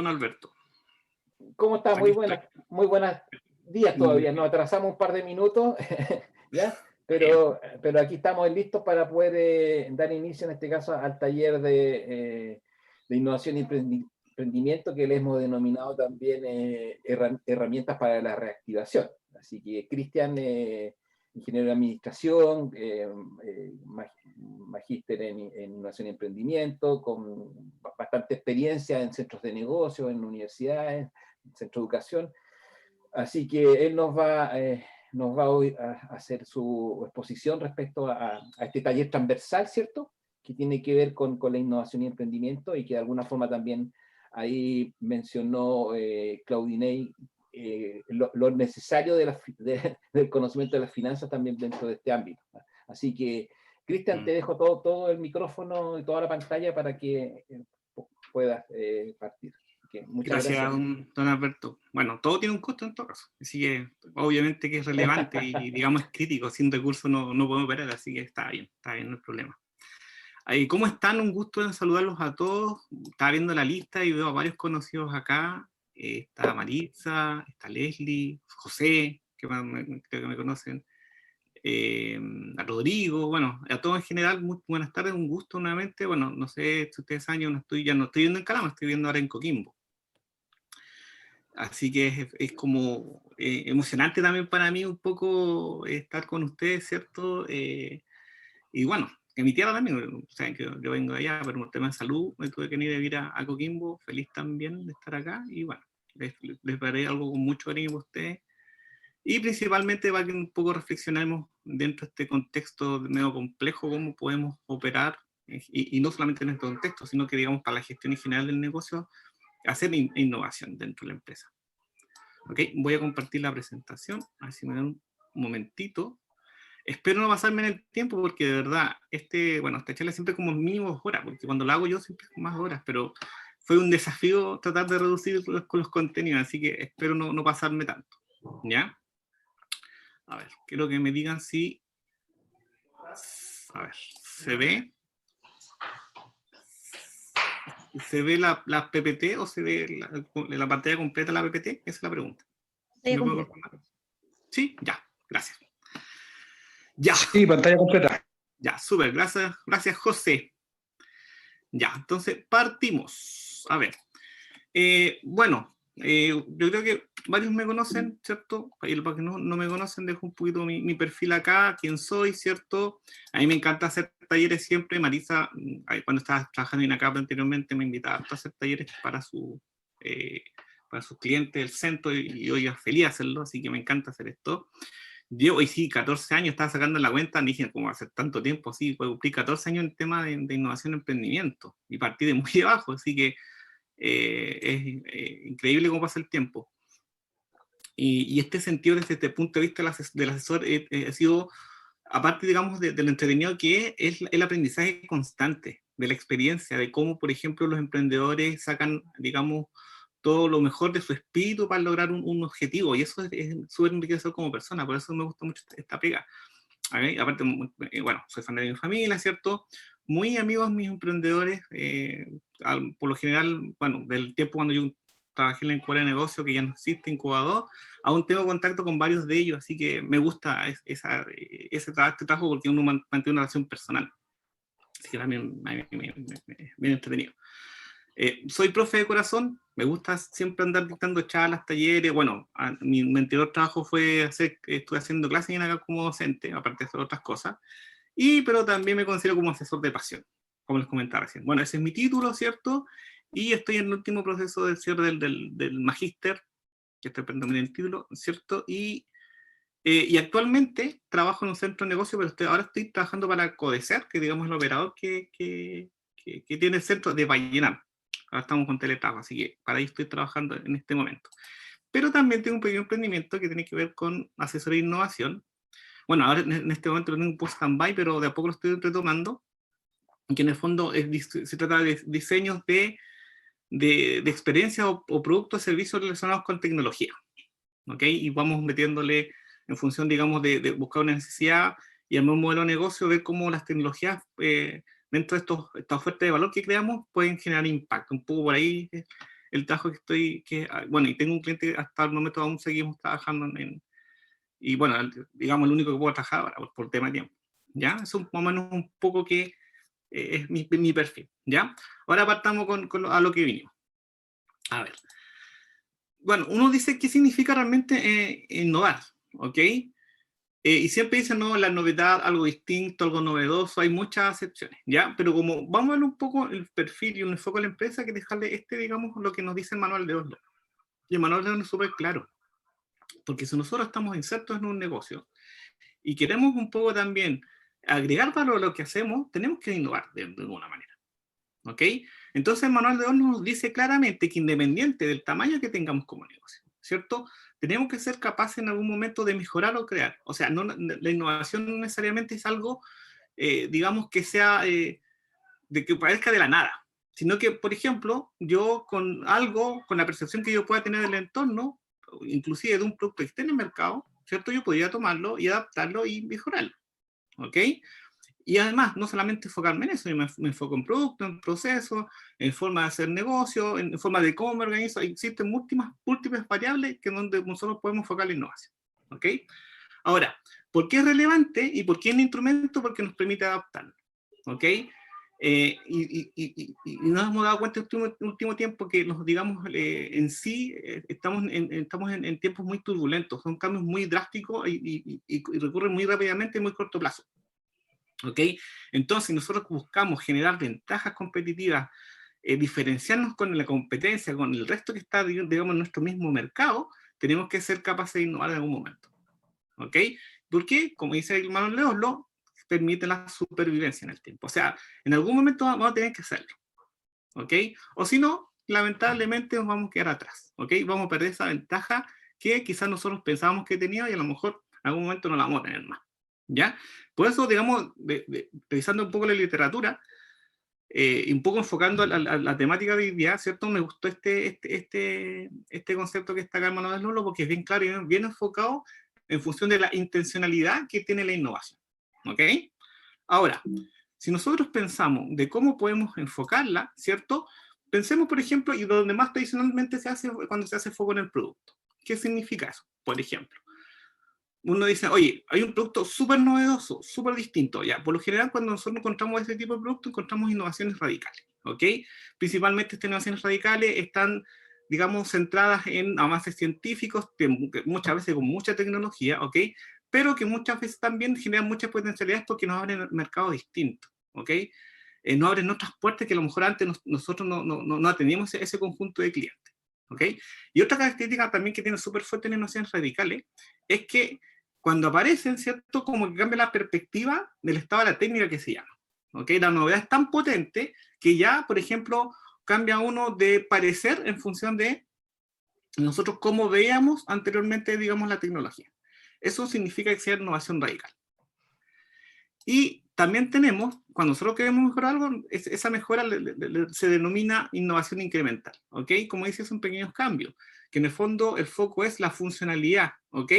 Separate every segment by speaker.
Speaker 1: don Alberto.
Speaker 2: ¿Cómo está?
Speaker 1: Aquí
Speaker 2: Muy buenos días todavía. Nos atrasamos un par de minutos, ¿ya? Pero aquí estamos listos para poder dar inicio, en este caso, al taller de innovación y emprendimiento, que le hemos denominado también herramientas para la reactivación. Así que Cristian, ingeniero de administración, magíster en innovación y emprendimiento, con bastante experiencia en centros de negocio, en universidades, en centros de educación. Así que él nos va hoy a hacer su exposición respecto a este taller transversal, ¿cierto? Que tiene que ver con la innovación y emprendimiento, y que de alguna forma también ahí mencionó Claudinei, lo necesario del conocimiento de las finanzas también dentro de este ámbito. Así que, Cristian, te dejo todo el micrófono y toda la pantalla para que puedas partir. Muchas
Speaker 1: gracias, don Alberto. Bueno, todo tiene un costo en todo caso, así que obviamente que es relevante y digamos es crítico, sin recursos no podemos operar, así que está bien, no hay problema. ¿Cómo están? Un gusto en saludarlos a todos. Estaba viendo la lista y veo a varios conocidos acá. Está Maritza, está Leslie, José, que creo que me conocen, a Rodrigo, bueno, a todos en general, muy buenas tardes, un gusto nuevamente. Bueno, no sé si ustedes saben, ya no estoy viendo en Calama, estoy viendo ahora en Coquimbo. Así que es como emocionante también para mí un poco estar con ustedes, ¿cierto? Y bueno, en mi tierra también, saben que yo vengo de allá, pero un tema de salud, me tuve que ir a Coquimbo, feliz también de estar acá, y bueno, les daré algo con mucho cariño para ustedes, y principalmente para que un poco reflexionemos dentro de este contexto medio complejo, cómo podemos operar, y no solamente en este contexto, sino que digamos para la gestión en general del negocio, hacer innovación dentro de la empresa. Ok, voy a compartir la presentación, a ver si me dan un momentito. Espero no pasarme en el tiempo, porque de verdad, esta charla siempre como mínimo 2 horas, porque cuando la hago yo siempre es más horas, pero fue un desafío tratar de reducir los contenidos, así que espero no pasarme tanto, ¿ya? A ver, quiero que me digan si... A ver, ¿se ve? ¿Se ve la PPT o se ve la pantalla completa de la PPT? Esa es la pregunta. ¿Me puedo confirmar? Sí, ya, gracias. Ya.
Speaker 3: Sí, pantalla completa.
Speaker 1: Ya, súper, gracias José. Ya, entonces partimos. A ver, bueno, yo creo que varios me conocen, ¿cierto? Y para que no me conocen, dejo un poquito mi perfil acá, quién soy, ¿cierto? A mí me encanta hacer talleres siempre. Marisa, cuando estaba trabajando en ACAP anteriormente, me invitaba a hacer talleres para sus clientes del centro, y hoy es feliz hacerlo, así que me encanta hacer esto. Yo hoy sí, 14 años, estaba sacando la cuenta, me dije, ¿cómo hace tanto tiempo? Sí, pues cumplí 14 años en el tema de innovación y emprendimiento, y partí de muy abajo, así que es increíble cómo pasa el tiempo. Y este sentido, desde este punto de vista del asesor, ha sido, aparte, digamos, de lo entretenido que es el aprendizaje constante de la experiencia, de cómo, por ejemplo, los emprendedores sacan, digamos, todo lo mejor de su espíritu para lograr un objetivo, y eso es súper enriquecedor como persona. Por eso me gusta mucho esta pega. Aparte, bueno, soy fan de mi familia, ¿cierto? Muy amigos mis emprendedores, por lo general, bueno, del tiempo cuando yo trabajé en la incubadora de negocio, que ya no existe, incubador, aún tengo contacto con varios de ellos, así que me gusta este trabajo, porque uno mantiene una relación personal. Así que también bien entretenido. Soy profe de corazón, me gusta siempre andar dictando charlas, talleres. Bueno, mi anterior trabajo fue estuve haciendo clases en acá como docente, aparte de hacer otras cosas, pero también me considero como asesor de pasión, como les comentaba recién. Bueno, ese es mi título, ¿cierto? Y estoy en el último proceso del cierre del magíster, que estoy aprendiendo el título, ¿cierto? Y actualmente trabajo en un centro de negocio, pero ahora estoy trabajando para Codecer, que digamos el operador que tiene el centro de Vallenar. Ahora estamos con teletrabajo, así que para ahí estoy trabajando en este momento. Pero también tengo un pequeño emprendimiento que tiene que ver con asesoría e innovación. Bueno, ahora en este momento lo tengo un post stand-by, pero de a poco lo estoy retomando, que en el fondo se trata de diseños de experiencias o productos o servicios relacionados con tecnología. ¿Ok? Y vamos metiéndole en función, digamos, de buscar una necesidad y armar un modelo de negocio, ver cómo las tecnologías dentro de esta oferta de valor que creamos pueden generar impacto. Un poco por ahí, eso el trabajo bueno, y tengo un cliente, hasta el momento aún seguimos trabajando y bueno, digamos, el único que puedo trabajar ahora por tema de tiempo, ¿ya? Es más o menos un poco que es mi perfil, ¿ya? Ahora partamos a lo que vinimos. A ver. Bueno, uno dice qué significa realmente innovar, ¿ok? Y siempre dicen, no, la novedad, algo distinto, algo novedoso, hay muchas acepciones, ¿ya? Pero como vamos a ver un poco el perfil y un enfoque a la empresa, que dejarle digamos, lo que nos dice el manual de Oslo. Y el manual de Oslo es súper claro, porque si nosotros estamos insertos en un negocio y queremos un poco también agregar valor a lo que hacemos, tenemos que innovar de alguna manera, ¿ok? Entonces el manual de Oslo nos dice claramente que independiente del tamaño que tengamos como negocio, ¿cierto? Tenemos que ser capaces en algún momento de mejorar o crear. O sea, la innovación no necesariamente es algo, digamos, que sea, de que parezca de la nada, sino que, por ejemplo, yo con la percepción que yo pueda tener del entorno, inclusive de un producto que esté en el mercado, ¿cierto? Yo podría tomarlo y adaptarlo y mejorarlo, ¿ok? Y además, no solamente enfocarme en eso, yo me enfoco en producto, en procesos, en forma de hacer negocio, en forma de cómo me organizo. Existen múltiples variables que donde nosotros podemos enfocar la innovación. ¿Ok? Ahora, ¿por qué es relevante y por qué es un instrumento? Porque nos permite adaptarnos. ¿Ok? Y nos hemos dado cuenta en el último tiempo que, digamos, en sí estamos en tiempos muy turbulentos, son cambios muy drásticos y recurren muy rápidamente en muy corto plazo. ¿Ok? Entonces, nosotros buscamos generar ventajas competitivas, diferenciarnos con la competencia, con el resto que está, digamos, en nuestro mismo mercado, tenemos que ser capaces de innovar en algún momento. ¿Ok? Porque, como dice el manual de Oslo, permite la supervivencia en el tiempo. O sea, en algún momento vamos a tener que hacerlo. ¿Ok? O si no, lamentablemente nos vamos a quedar atrás. ¿Ok? Vamos a perder esa ventaja que quizás nosotros pensábamos que tenía y a lo mejor en algún momento no la vamos a tener más. ¿Ya? Por eso, digamos, revisando un poco la literatura, y un poco enfocando a la temática de hoy día, ¿cierto? Me gustó este concepto que está acá en Manuel Lolo, porque es bien claro y bien enfocado en función de la intencionalidad que tiene la innovación. ¿Ok? Ahora, si nosotros pensamos de cómo podemos enfocarla, ¿cierto? Pensemos, por ejemplo, y donde más tradicionalmente se hace cuando se hace foco en el producto. ¿Qué significa eso? Por ejemplo, uno dice, oye, hay un producto súper novedoso, súper distinto. Ya, por lo general, cuando nosotros encontramos ese tipo de producto, encontramos innovaciones radicales, ¿ok? Principalmente estas innovaciones radicales están, digamos, centradas en avances científicos, que muchas veces con mucha tecnología, ¿ok? Pero que muchas veces también generan muchas potencialidades porque nos abren mercados distintos, ¿ok? Nos abren otras puertas que a lo mejor antes nosotros no atendíamos ese conjunto de clientes, ¿ok? Y otra característica también que tiene súper fuerte en innovaciones radicales es que cuando aparecen, ¿cierto? Como que cambia la perspectiva del estado de la técnica que se llama. ¿Ok? La novedad es tan potente que ya, por ejemplo, cambia uno de parecer en función de nosotros cómo veíamos anteriormente, digamos, la tecnología. Eso significa que sea innovación radical. Y también tenemos, cuando nosotros queremos mejorar algo, esa mejora se denomina innovación incremental, ¿ok? Como dice, son pequeños cambios, que en el fondo el foco es la funcionalidad, ¿ok?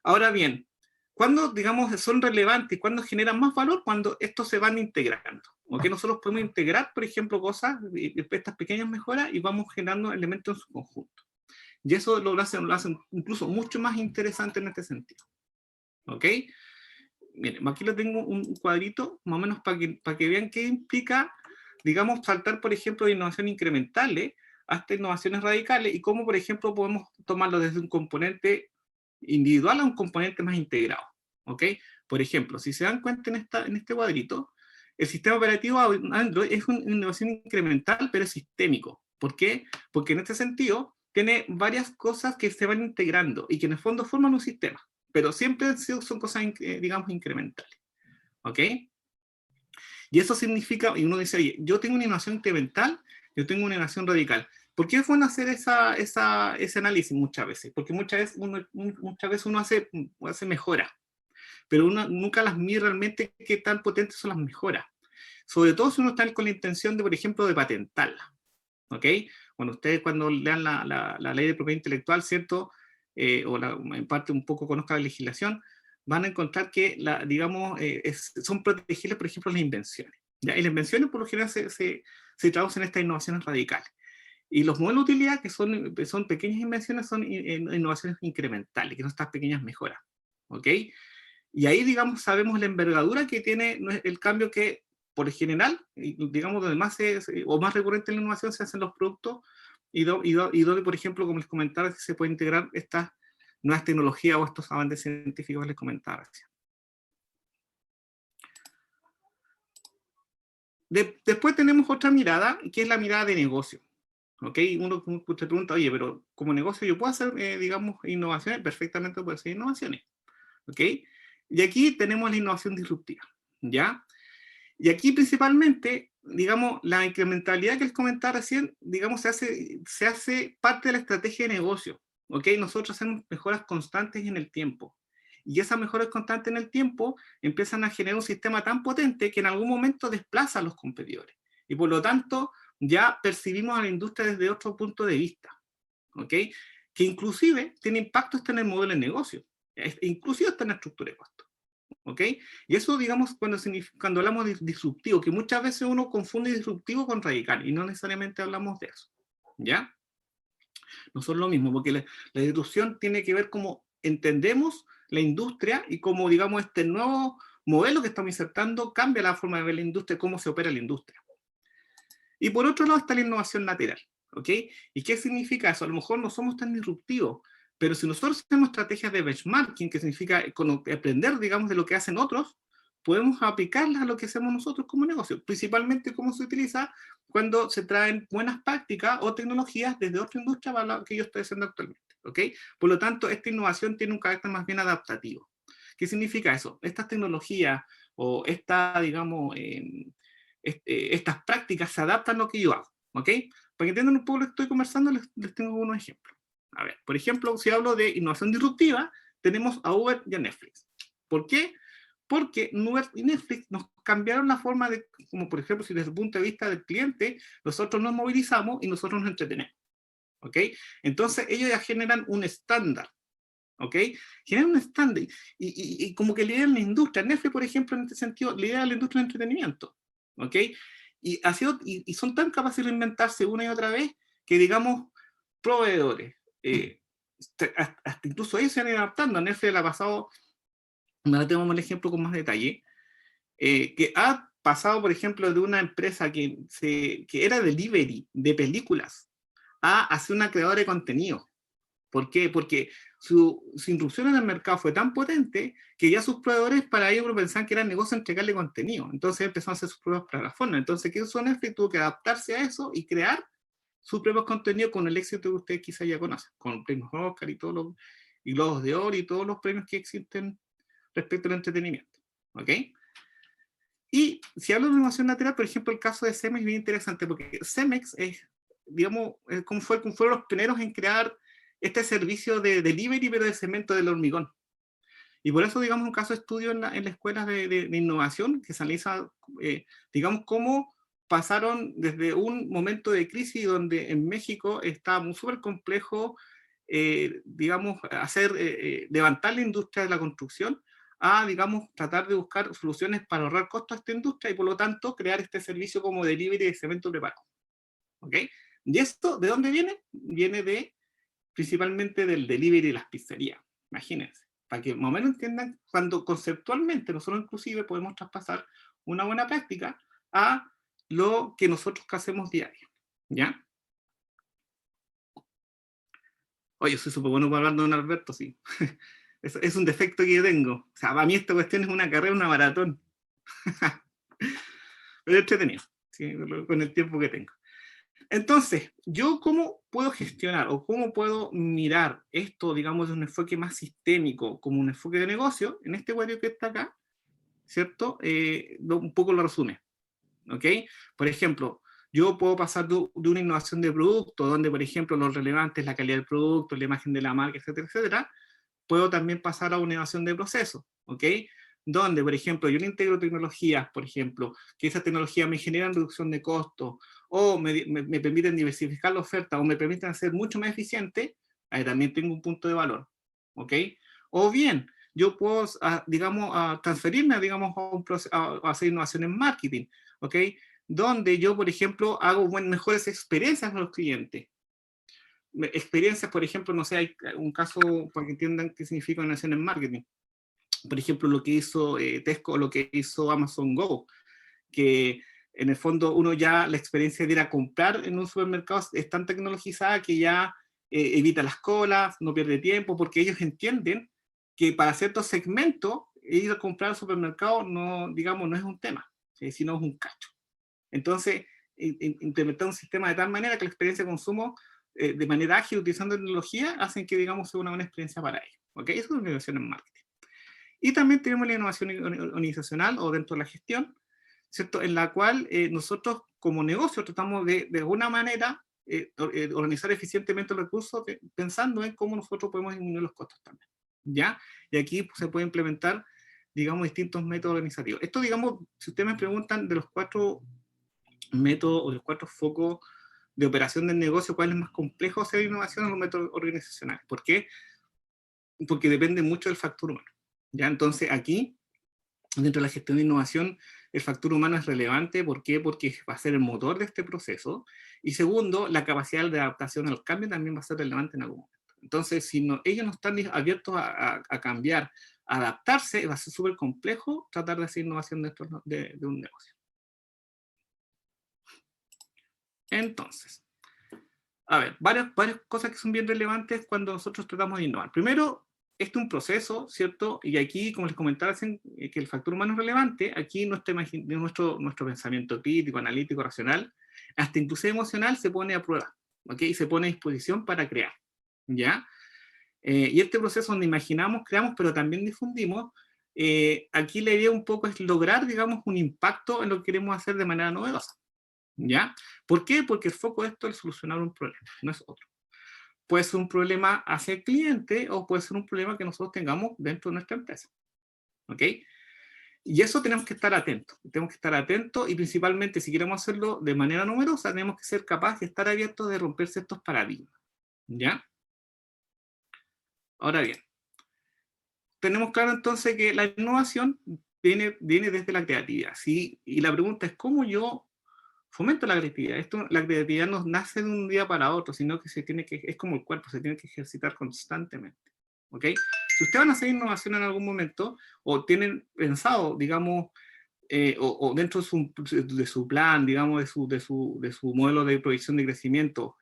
Speaker 1: Ahora bien, ¿cuándo, digamos, son relevantes? ¿Cuándo generan más valor? Cuando estos se van integrando. ¿Ok? Nosotros podemos integrar, por ejemplo, cosas, estas pequeñas mejoras, y vamos generando elementos en su conjunto. Y eso lo hacen incluso mucho más interesante en este sentido. ¿Ok? Miren, aquí lo tengo un cuadrito, más o menos para que vean qué implica, digamos, saltar, por ejemplo, de innovaciones incrementales hasta innovaciones radicales y cómo, por ejemplo, podemos tomarlo desde un componente individual a un componente más integrado. ¿Ok? Por ejemplo, si se dan cuenta en este cuadrito, el sistema operativo Android es una innovación incremental, pero es sistémico. ¿Por qué? Porque en este sentido tiene varias cosas que se van integrando y que en el fondo forman un sistema, pero siempre son cosas, digamos, incrementales. ¿Ok? Y eso significa, y uno dice, oye, yo tengo una innovación incremental, yo tengo una innovación radical. ¿Por qué es bueno hacer ese análisis muchas veces? Porque muchas veces uno hace mejoras, pero uno nunca las mide realmente qué tan potentes son las mejoras. Sobre todo si uno está con la intención de, por ejemplo, de patentarla. ¿Ok? Bueno, ustedes cuando lean la ley de propiedad intelectual, ¿cierto? En parte un poco conozcan la legislación, van a encontrar que, digamos, son protegibles, por ejemplo, las invenciones. ¿Ya? Y las invenciones, por lo general, se traducen en estas innovaciones radicales. Y los modelos de utilidad, que son pequeñas invenciones, son innovaciones incrementales, que son estas pequeñas mejoras. ¿Ok? Y ahí, digamos, sabemos la envergadura que tiene el cambio que, por lo general, digamos, donde más o más recurrente en la innovación se hacen los productos y donde, por ejemplo, como les comentaba, se puede integrar estas nuevas tecnologías o estos avances científicos que les comentaba recién. Después tenemos otra mirada, que es la mirada de negocio. ¿Ok? Uno te pregunta, oye, pero como negocio yo puedo hacer, digamos, innovaciones, perfectamente puedo hacer innovaciones. ¿Ok? Y aquí tenemos la innovación disruptiva, ¿ya? Y aquí principalmente, digamos, la incrementalidad que les comentaba recién, digamos, se hace parte de la estrategia de negocio, ¿ok? Nosotros hacemos mejoras constantes en el tiempo. Y esas mejoras constantes en el tiempo empiezan a generar un sistema tan potente que en algún momento desplaza a los competidores. Y por lo tanto, ya percibimos a la industria desde otro punto de vista, ¿ok? Que inclusive tiene impacto hasta en el modelo de negocio, inclusive hasta en la estructura de costos. ¿Ok? Y eso, digamos, cuando hablamos de disruptivo, que muchas veces uno confunde disruptivo con radical, y no necesariamente hablamos de eso, ¿ya? No son lo mismo, porque la disrupción tiene que ver cómo entendemos la industria y cómo, digamos, este nuevo modelo que estamos insertando cambia la forma de ver la industria, cómo se opera la industria. Y por otro lado está la innovación lateral, ¿ok? ¿Y qué significa eso? A lo mejor no somos tan disruptivos, pero si nosotros tenemos estrategias de benchmarking, que significa aprender, digamos, de lo que hacen otros, podemos aplicarlas a lo que hacemos nosotros como negocio, principalmente cómo se utiliza cuando se traen buenas prácticas o tecnologías desde otra industria para lo que yo estoy haciendo actualmente, ¿ok? Por lo tanto, esta innovación tiene un carácter más bien adaptativo. ¿Qué significa eso? Estas tecnologías o digamos, estas prácticas se adaptan a lo que yo hago, ¿ok? Para que entiendan un poco lo que estoy conversando, les tengo unos ejemplos. A ver, por ejemplo, si hablo de innovación disruptiva, tenemos a Uber y a Netflix. ¿Por qué? Porque Uber y Netflix nos cambiaron la forma de, como por ejemplo, si desde el punto de vista del cliente, nosotros nos movilizamos y nosotros nos entretenemos, ¿ok? Entonces, ellos ya generan un estándar, ¿ok? Generan un estándar y como que lideran la industria. Netflix, por ejemplo, en este sentido, lidera la industria del entretenimiento, ¿ok? Y son tan capaces de reinventarse una y otra vez que, digamos, proveedores, hasta incluso ellos se han ido adaptando. A Netflix le ha pasado, ahora tenemos el ejemplo con más detalle, que ha pasado, por ejemplo, de una empresa que era delivery de películas a hacer una creadora de contenido. ¿Por qué? Porque su irrupción en el mercado fue tan potente que ya sus proveedores para ellos pensaban que era negocio entregarle contenido. Entonces empezaron a hacer sus propias plataformas. Entonces, ¿qué hizo Netflix? Tuvo que adaptarse a eso y crear sus propios contenidos con el éxito que ustedes quizás ya conocen, con premios Oscar y todos los y Globos de Oro y todos los premios que existen respecto al entretenimiento. ¿Ok? Y si hablo de innovación lateral, por ejemplo, el caso de Cemex es bien interesante porque Cemex es, digamos, como fueron los pioneros en crear este servicio de delivery, pero de cemento del hormigón. Y por eso, digamos, un caso de estudio en la escuela de innovación que se analiza, digamos, cómo pasaron desde un momento de crisis donde en México estaba súper complejo, digamos, levantar la industria de la construcción, a, digamos, tratar de buscar soluciones para ahorrar costos a esta industria y, por lo tanto, crear este servicio como delivery de cemento preparado. ¿Ok? ¿Y esto de dónde viene? Viene principalmente del delivery de las pizzerías. Imagínense, para que más o menos entiendan cuando conceptualmente nosotros inclusive podemos traspasar una buena práctica a lo que nosotros hacemos diario. ¿Ya? Oye, soy súper bueno para hablar de don Alberto, sí. Es un defecto que yo tengo. O sea, para mí esta cuestión es una carrera, una maratón. Pero es entretenido, ¿sí? Con el tiempo que tengo. Entonces, ¿yo cómo puedo gestionar o cómo puedo mirar esto, digamos, de un enfoque más sistémico, como un enfoque de negocio? En este cuadro que está acá, ¿cierto? Un poco lo resume, ¿ok? Por ejemplo, yo puedo pasar de una innovación de producto, donde, por ejemplo, lo relevante es la calidad del producto, la imagen de la marca, etcétera, etcétera. Puedo también pasar a una innovación de proceso, ¿ok? Donde, por ejemplo, yo le integro tecnologías, por ejemplo, que esas tecnologías me generan reducción de costos, o me permiten diversificar la oferta, o me permiten hacer mucho más eficiente, ahí también tengo un punto de valor, ¿ok? O bien, yo puedo, digamos, transferirme, digamos, a hacer innovación en marketing, ¿ok? donde yo, por ejemplo, hago mejores experiencias a los clientes. Experiencias, por ejemplo, no sé, hay un caso para que entiendan qué significa innovación en marketing. Por ejemplo, lo que hizo Tesco, lo que hizo Amazon Go, que en el fondo uno ya, la experiencia de ir a comprar en un supermercado es tan tecnologizada que ya evita las colas, no pierde tiempo, porque ellos entienden que para ciertos segmentos ir a comprar al supermercado no, digamos, no es un tema, sino es un cacho. Entonces, implementar un sistema de tal manera que la experiencia de consumo de manera ágil, utilizando tecnología, hacen que, digamos, sea una buena experiencia para ellos. ¿Ok? Eso es innovación en marketing. Y también tenemos la innovación organizacional o dentro de la gestión, ¿cierto? En la cual nosotros como negocio tratamos de alguna manera organizar eficientemente los recursos pensando en cómo nosotros podemos disminuir los costos también, ¿ya? Y aquí pues, se puede implementar, digamos, distintos métodos organizativos. Esto, digamos, si ustedes me preguntan de los 4 métodos o los 4 focos de operación del negocio, ¿cuál es más complejo hacer innovación o los métodos organizacionales? ¿Por qué? Porque depende mucho del factor humano, ¿ya? Entonces aquí, dentro de la gestión de innovación, el factor humano es relevante. ¿Por qué? Porque va a ser el motor de este proceso. Y segundo, la capacidad de adaptación al cambio también va a ser relevante en algún momento. Entonces, si no, ellos no están abiertos a cambiar, a adaptarse, va a ser súper complejo tratar de hacer innovación de un negocio. Entonces, a ver, varias cosas que son bien relevantes cuando nosotros tratamos de innovar. Primero, este es un proceso, ¿cierto? Y aquí, como les comentaba, que el factor humano es relevante. Aquí nuestro pensamiento crítico, analítico, racional, hasta incluso emocional, se pone a prueba, ¿ok? Y se pone a disposición para crear, ¿ya? Y este proceso donde imaginamos, creamos, pero también difundimos, aquí la idea un poco es lograr, digamos, un impacto en lo que queremos hacer de manera novedosa, ¿ya? ¿Por qué? Porque el foco de esto es solucionar un problema, no es otro. Puede ser un problema hacia el cliente o puede ser un problema que nosotros tengamos dentro de nuestra empresa, ¿ok? Y eso tenemos que estar atentos y principalmente si queremos hacerlo de manera numerosa, tenemos que ser capaces de estar abiertos de romperse estos paradigmas, ¿ya? Ahora bien, tenemos claro entonces que la innovación viene desde la creatividad, ¿sí? Y la pregunta es, ¿cómo yo fomento la creatividad? La creatividad no nace de un día para otro, sino que es como el cuerpo, se tiene que ejercitar constantemente, ¿ok? Si ustedes van a hacer innovación en algún momento, o tienen pensado, digamos, o dentro de su plan, digamos, de su modelo de proyección de crecimiento,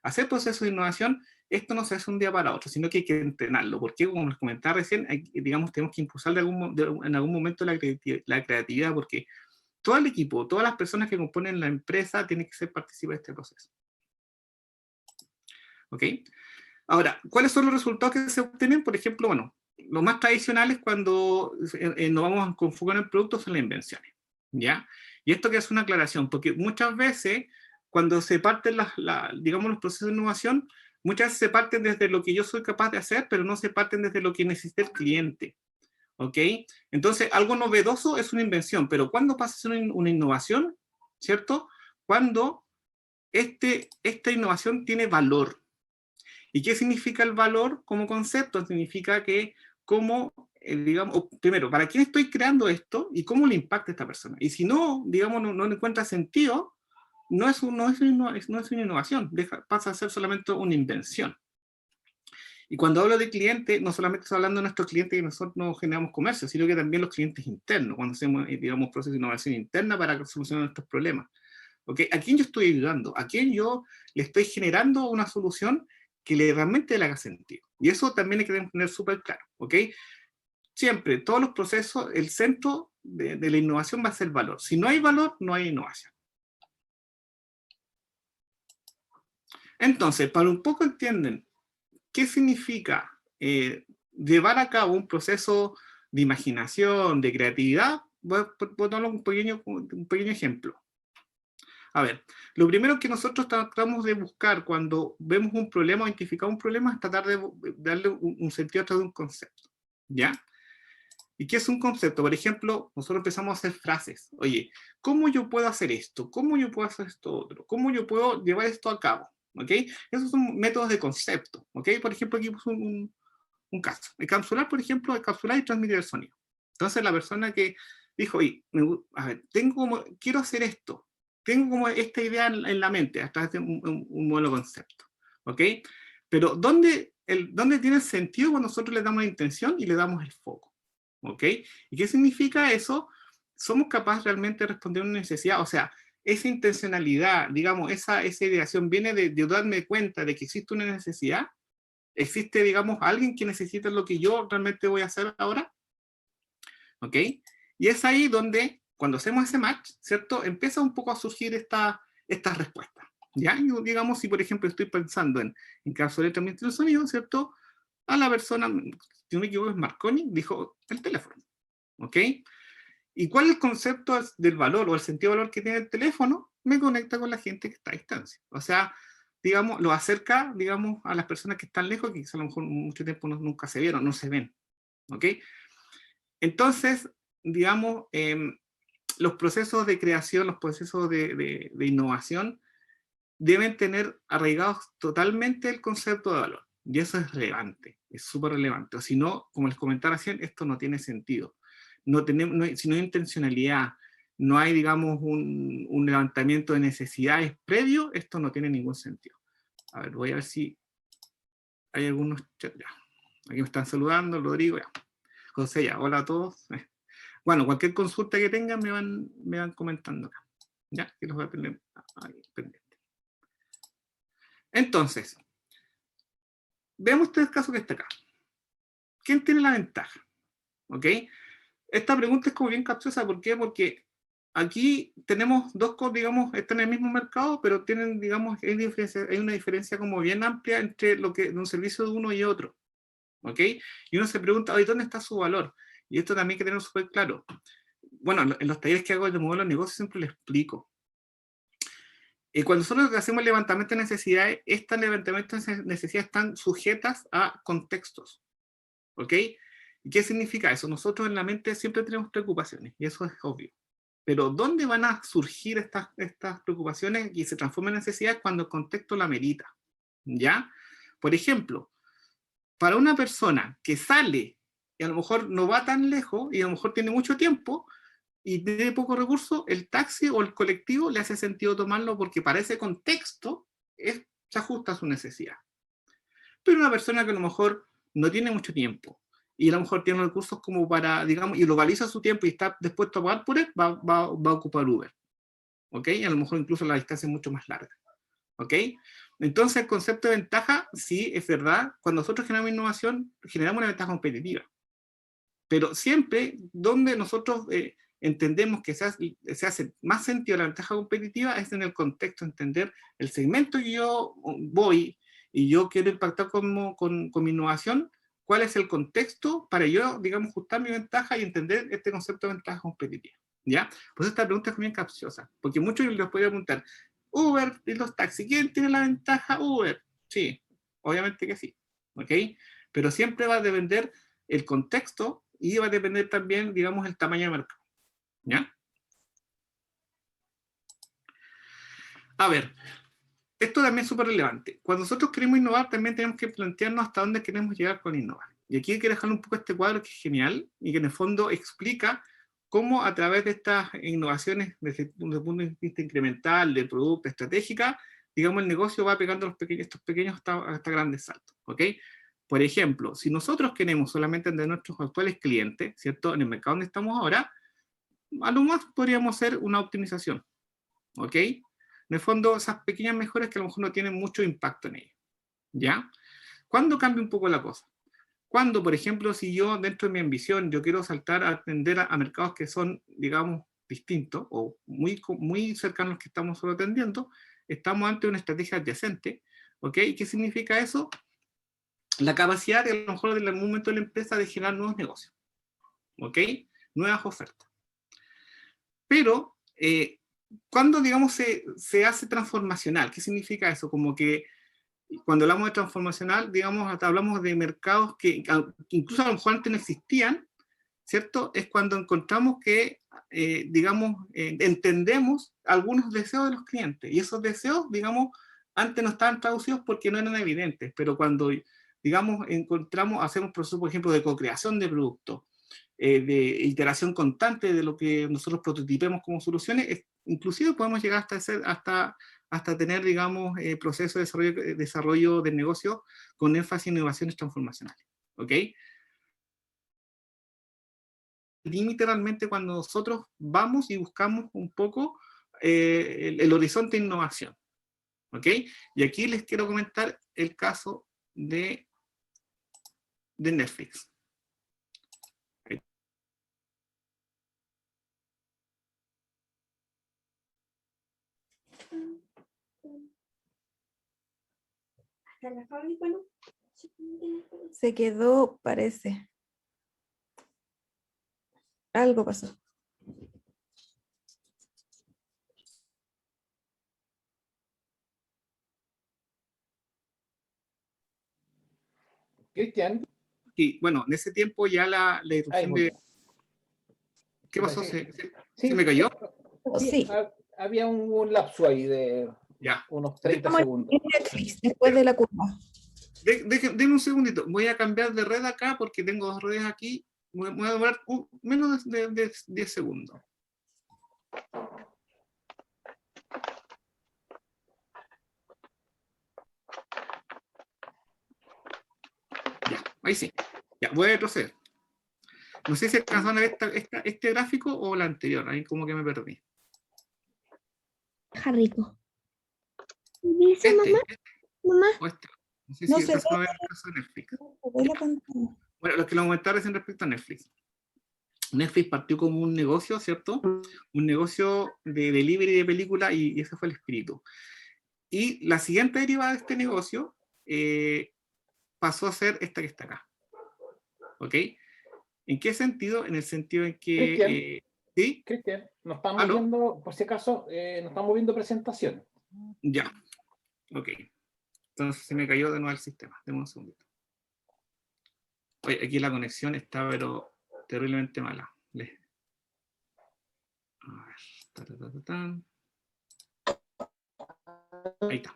Speaker 1: hacer procesos de innovación, esto no se hace un día para otro, sino que hay que entrenarlo, porque como les comentaba recién, digamos, tenemos que impulsar en algún momento la creatividad, porque todo el equipo, todas las personas que componen la empresa tienen que ser partícipes de este proceso. ¿Ok? Ahora, ¿cuáles son los resultados que se obtienen? Por ejemplo, bueno, los más tradicionales cuando nos vamos con foco en el producto son las invenciones, ¿ya? Y esto que es una aclaración, porque muchas veces cuando se parten digamos, los procesos de innovación, muchas veces se parten desde lo que yo soy capaz de hacer, pero no se parten desde lo que necesita el cliente, ¿ok? Entonces, algo novedoso es una invención, pero ¿cuándo pasa a ser una innovación? ¿Cierto? Cuando esta innovación tiene valor. ¿Y qué significa el valor como concepto? Significa que cómo, digamos, primero, ¿para quién estoy creando esto y cómo le impacta a esta persona? Y si no, digamos, no le encuentra sentido, no es una innovación, pasa a ser solamente una invención. Y cuando hablo de cliente, no solamente estoy hablando de nuestros clientes que nosotros no generamos comercio, sino que también los clientes internos, cuando hacemos, digamos, procesos de innovación interna para solucionar nuestros problemas. ¿Okay? ¿A quién yo estoy ayudando? ¿A quién yo le estoy generando una solución que realmente le haga sentido? Y eso también hay que tener súper claro, ¿ok? Siempre, todos los procesos, el centro de la innovación va a ser el valor. Si no hay valor, no hay innovación. Entonces, para un poco entienden qué significa llevar a cabo un proceso de imaginación, de creatividad, voy a dar un pequeño ejemplo. A ver, lo primero que nosotros tratamos de buscar cuando vemos un problema o identificamos un problema es tratar de darle un sentido a través de un concepto, ¿ya? ¿Y qué es un concepto? Por ejemplo, nosotros empezamos a hacer frases. Oye, ¿cómo yo puedo hacer esto? ¿Cómo yo puedo hacer esto otro? ¿Cómo yo puedo llevar esto a cabo? ¿Ok? Esos son métodos de concepto, ¿ok? Por ejemplo, aquí puse un caso. Encapsular, por ejemplo, encapsular y transmitir el sonido. Entonces, la persona que dijo, oye, a ver, quiero hacer esto, tengo como esta idea en la mente, a través de un modelo concepto, ¿ok? Pero ¿dónde tiene sentido cuando nosotros le damos la intención y le damos el foco? ¿Ok? ¿Y qué significa eso? Somos capaces realmente de responder a una necesidad, o sea, esa intencionalidad, digamos, esa ideación viene de darme cuenta de que existe una necesidad, existe, digamos, alguien que necesita lo que yo realmente voy a hacer ahora, ¿ok? Y es ahí donde, cuando hacemos ese match, ¿cierto? Empieza un poco a surgir estas respuestas, ¿ya? Y digamos, si por ejemplo estoy pensando en caso de tratamiento del sonido, ¿cierto? A la persona, si no me equivoco es Marconi, dijo el teléfono, ¿ok? ¿Y cuál es el concepto del valor o el sentido de valor que tiene el teléfono? Me conecta con la gente que está a distancia. O sea, digamos, lo acerca, digamos, a las personas que están lejos, que quizá a lo mejor mucho tiempo nunca se vieron, no se ven, ¿ok? Entonces, digamos, los procesos de creación, los procesos de innovación deben tener arraigados totalmente el concepto de valor. Y eso es relevante, es súper relevante. O si no, como les comentaba recién, esto no tiene sentido. Si no hay intencionalidad, no hay, digamos, un levantamiento de necesidades previo, esto no tiene ningún sentido. A ver, voy a ver si hay algunos... Ya. Aquí me están saludando, Rodrigo, ya. José, ya, hola a todos. Bueno, cualquier consulta que tengan me van comentando acá. Ya, que los voy a tener ahí pendiente. Entonces, veamos este caso que está acá. ¿Quién tiene la ventaja? ¿Ok? Esta pregunta es como bien capciosa. ¿Por qué? Porque aquí tenemos dos cosas, digamos, están en el mismo mercado, pero tienen, digamos, hay una diferencia como bien amplia entre un servicio de uno y otro. ¿Ok? Y uno se pregunta, oye, ¿dónde está su valor? Y esto también hay que tenerlo súper claro. Bueno, en los talleres que hago de modelo de negocio siempre les explico. Cuando nosotros hacemos levantamiento de necesidades, estas levantamientos de necesidades están sujetas a contextos. ¿Ok? ¿Y qué significa eso? Nosotros en la mente siempre tenemos preocupaciones, y eso es obvio. Pero ¿dónde van a surgir estas preocupaciones y se transforman en necesidades cuando el contexto la amerita? ¿Ya? Por ejemplo, para una persona que sale y a lo mejor no va tan lejos y a lo mejor tiene mucho tiempo y tiene pocos recursos, el taxi o el colectivo le hace sentido tomarlo porque para ese contexto se ajusta a su necesidad. Pero una persona que a lo mejor no tiene mucho tiempo y a lo mejor tiene recursos como para, digamos, y localiza su tiempo y está dispuesto a pagar por él, va a ocupar Uber. ¿Ok? Y a lo mejor incluso la distancia es mucho más larga. ¿Ok? Entonces el concepto de ventaja, sí, es verdad, cuando nosotros generamos innovación, generamos una ventaja competitiva. Pero siempre donde nosotros entendemos que se hace más sentido la ventaja competitiva es en el contexto, entender el segmento que yo voy y yo quiero impactar con mi innovación, cuál es el contexto para yo, digamos, ajustar mi ventaja y entender este concepto de ventaja competitiva. ¿Ya? Pues esta pregunta es bien capciosa, porque muchos les podrían preguntar, Uber y los taxis, ¿quién tiene la ventaja? Uber. Sí, obviamente que sí. ¿Ok? Pero siempre va a depender el contexto y va a depender también, digamos, el tamaño del mercado. ¿Ya? A ver, esto también es súper relevante. Cuando nosotros queremos innovar, también tenemos que plantearnos hasta dónde queremos llegar con innovar. Y aquí hay que dejar un poco este cuadro que es genial y que en el fondo explica cómo a través de estas innovaciones, desde el punto de vista incremental, de producto, estratégica, digamos, el negocio va pegando estos pequeños hasta grandes saltos. ¿Ok? Por ejemplo, si nosotros queremos solamente atender a nuestros actuales clientes, ¿cierto? En el mercado donde estamos ahora, a lo más podríamos hacer una optimización. ¿Ok? En el fondo, esas pequeñas mejoras que a lo mejor no tienen mucho impacto en ello. ¿Ya? ¿Cuándo cambia un poco la cosa? Cuando, por ejemplo, si yo dentro de mi ambición, yo quiero saltar a atender a mercados que son, digamos, distintos o muy cercanos a los que estamos solo atendiendo, estamos ante una estrategia adyacente. ¿Ok? ¿Qué significa eso? La capacidad, a lo mejor, en algún momento de la empresa de generar nuevos negocios. ¿Ok? Nuevas ofertas. Pero, cuando, digamos, se hace transformacional, ¿qué significa eso? Como que cuando hablamos de transformacional, digamos, hablamos de mercados que incluso a lo mejor antes no existían, ¿cierto? Es cuando encontramos que, digamos, entendemos algunos deseos de los clientes. Y esos deseos, digamos, antes no estaban traducidos porque no eran evidentes, pero cuando, digamos, hacemos procesos, por ejemplo, de co-creación de productos, de iteración constante de lo que nosotros prototipemos como soluciones, inclusive podemos llegar hasta tener, digamos, procesos de desarrollo de negocio con énfasis en innovaciones transformacionales. ¿Ok? El límite realmente cuando nosotros vamos y buscamos un poco el horizonte de innovación. ¿Ok? Y aquí les quiero comentar el caso de Netflix.
Speaker 3: Se quedó, parece. Algo pasó.
Speaker 2: Cristian.
Speaker 1: Y bueno, en ese tiempo ya la irrupción de... ¿Qué pasó? ¿Se me cayó?
Speaker 3: Sí.
Speaker 2: Había un lapso ahí de
Speaker 1: ya.
Speaker 2: unos 30
Speaker 3: Estamos
Speaker 2: segundos.
Speaker 3: en Netflix, después de la curva.
Speaker 1: Denme un segundito. Voy a cambiar de red acá porque tengo dos redes aquí. Voy a demorar menos de 10 segundos. Ya, ahí sí. Ya, voy a proceder. No sé si alcanzaron a ver este gráfico o la anterior. Ahí como que me perdí.
Speaker 4: Rico. ¿Dice mamá? ¿Mamá?
Speaker 1: O este. No sé
Speaker 3: No
Speaker 1: si
Speaker 3: se
Speaker 1: alcanzaron a
Speaker 3: ve.
Speaker 1: ver el caso de Netflix.
Speaker 3: Ve la pantalla.
Speaker 1: Bueno, lo que lo comentar es en respecto a Netflix. Netflix partió como un negocio, ¿cierto? Un negocio de delivery de películas y ese fue el espíritu. Y la siguiente derivada de este negocio pasó a ser esta que está acá. ¿Ok? ¿En qué sentido? En el sentido en que... ¿sí?
Speaker 2: Cristian, nos estamos viendo, por si acaso, nos estamos viendo presentaciones.
Speaker 1: Ya. Ok. Entonces se me cayó de nuevo el sistema. Deme un segundito. Oye, aquí la conexión está, pero terriblemente mala. A ver. Ahí está.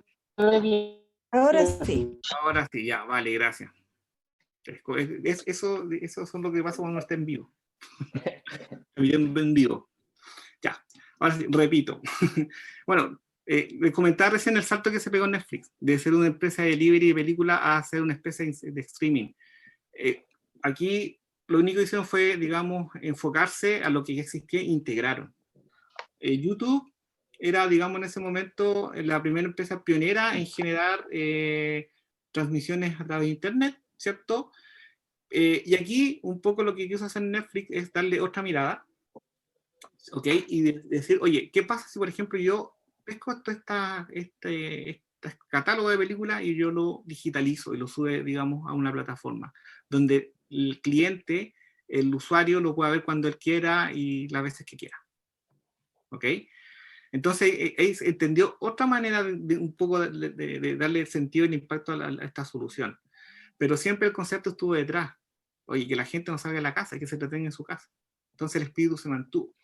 Speaker 3: Ahora sí.
Speaker 1: Ahora sí, ya, vale, gracias. Eso son lo que pasa cuando uno está en vivo. Viendo en vivo. Ya, ahora sí, repito. Bueno, les comentaba recién el salto que se pegó en Netflix, de ser una empresa de delivery de película a ser una especie de streaming. Aquí lo único que hicieron fue, digamos, enfocarse a lo que ya existía e integraron. YouTube era, digamos, en ese momento la primera empresa pionera en generar transmisiones a través de Internet, ¿cierto? Y aquí un poco lo que quiso hacer Netflix es darle otra mirada, ¿ok? Y decir, oye, ¿qué pasa si, por ejemplo, yo pesco este catálogo de películas y yo lo digitalizo y lo sube, digamos, a una plataforma donde el cliente, el usuario, lo pueda ver cuando él quiera y las veces que quiera, ¿ok? Entonces, ahí entendió otra manera de un poco de darle sentido y impacto a esta solución. Pero siempre el concepto estuvo detrás. Oye, que la gente no salga de la casa, que se entretenga en su casa. Entonces el espíritu se mantuvo.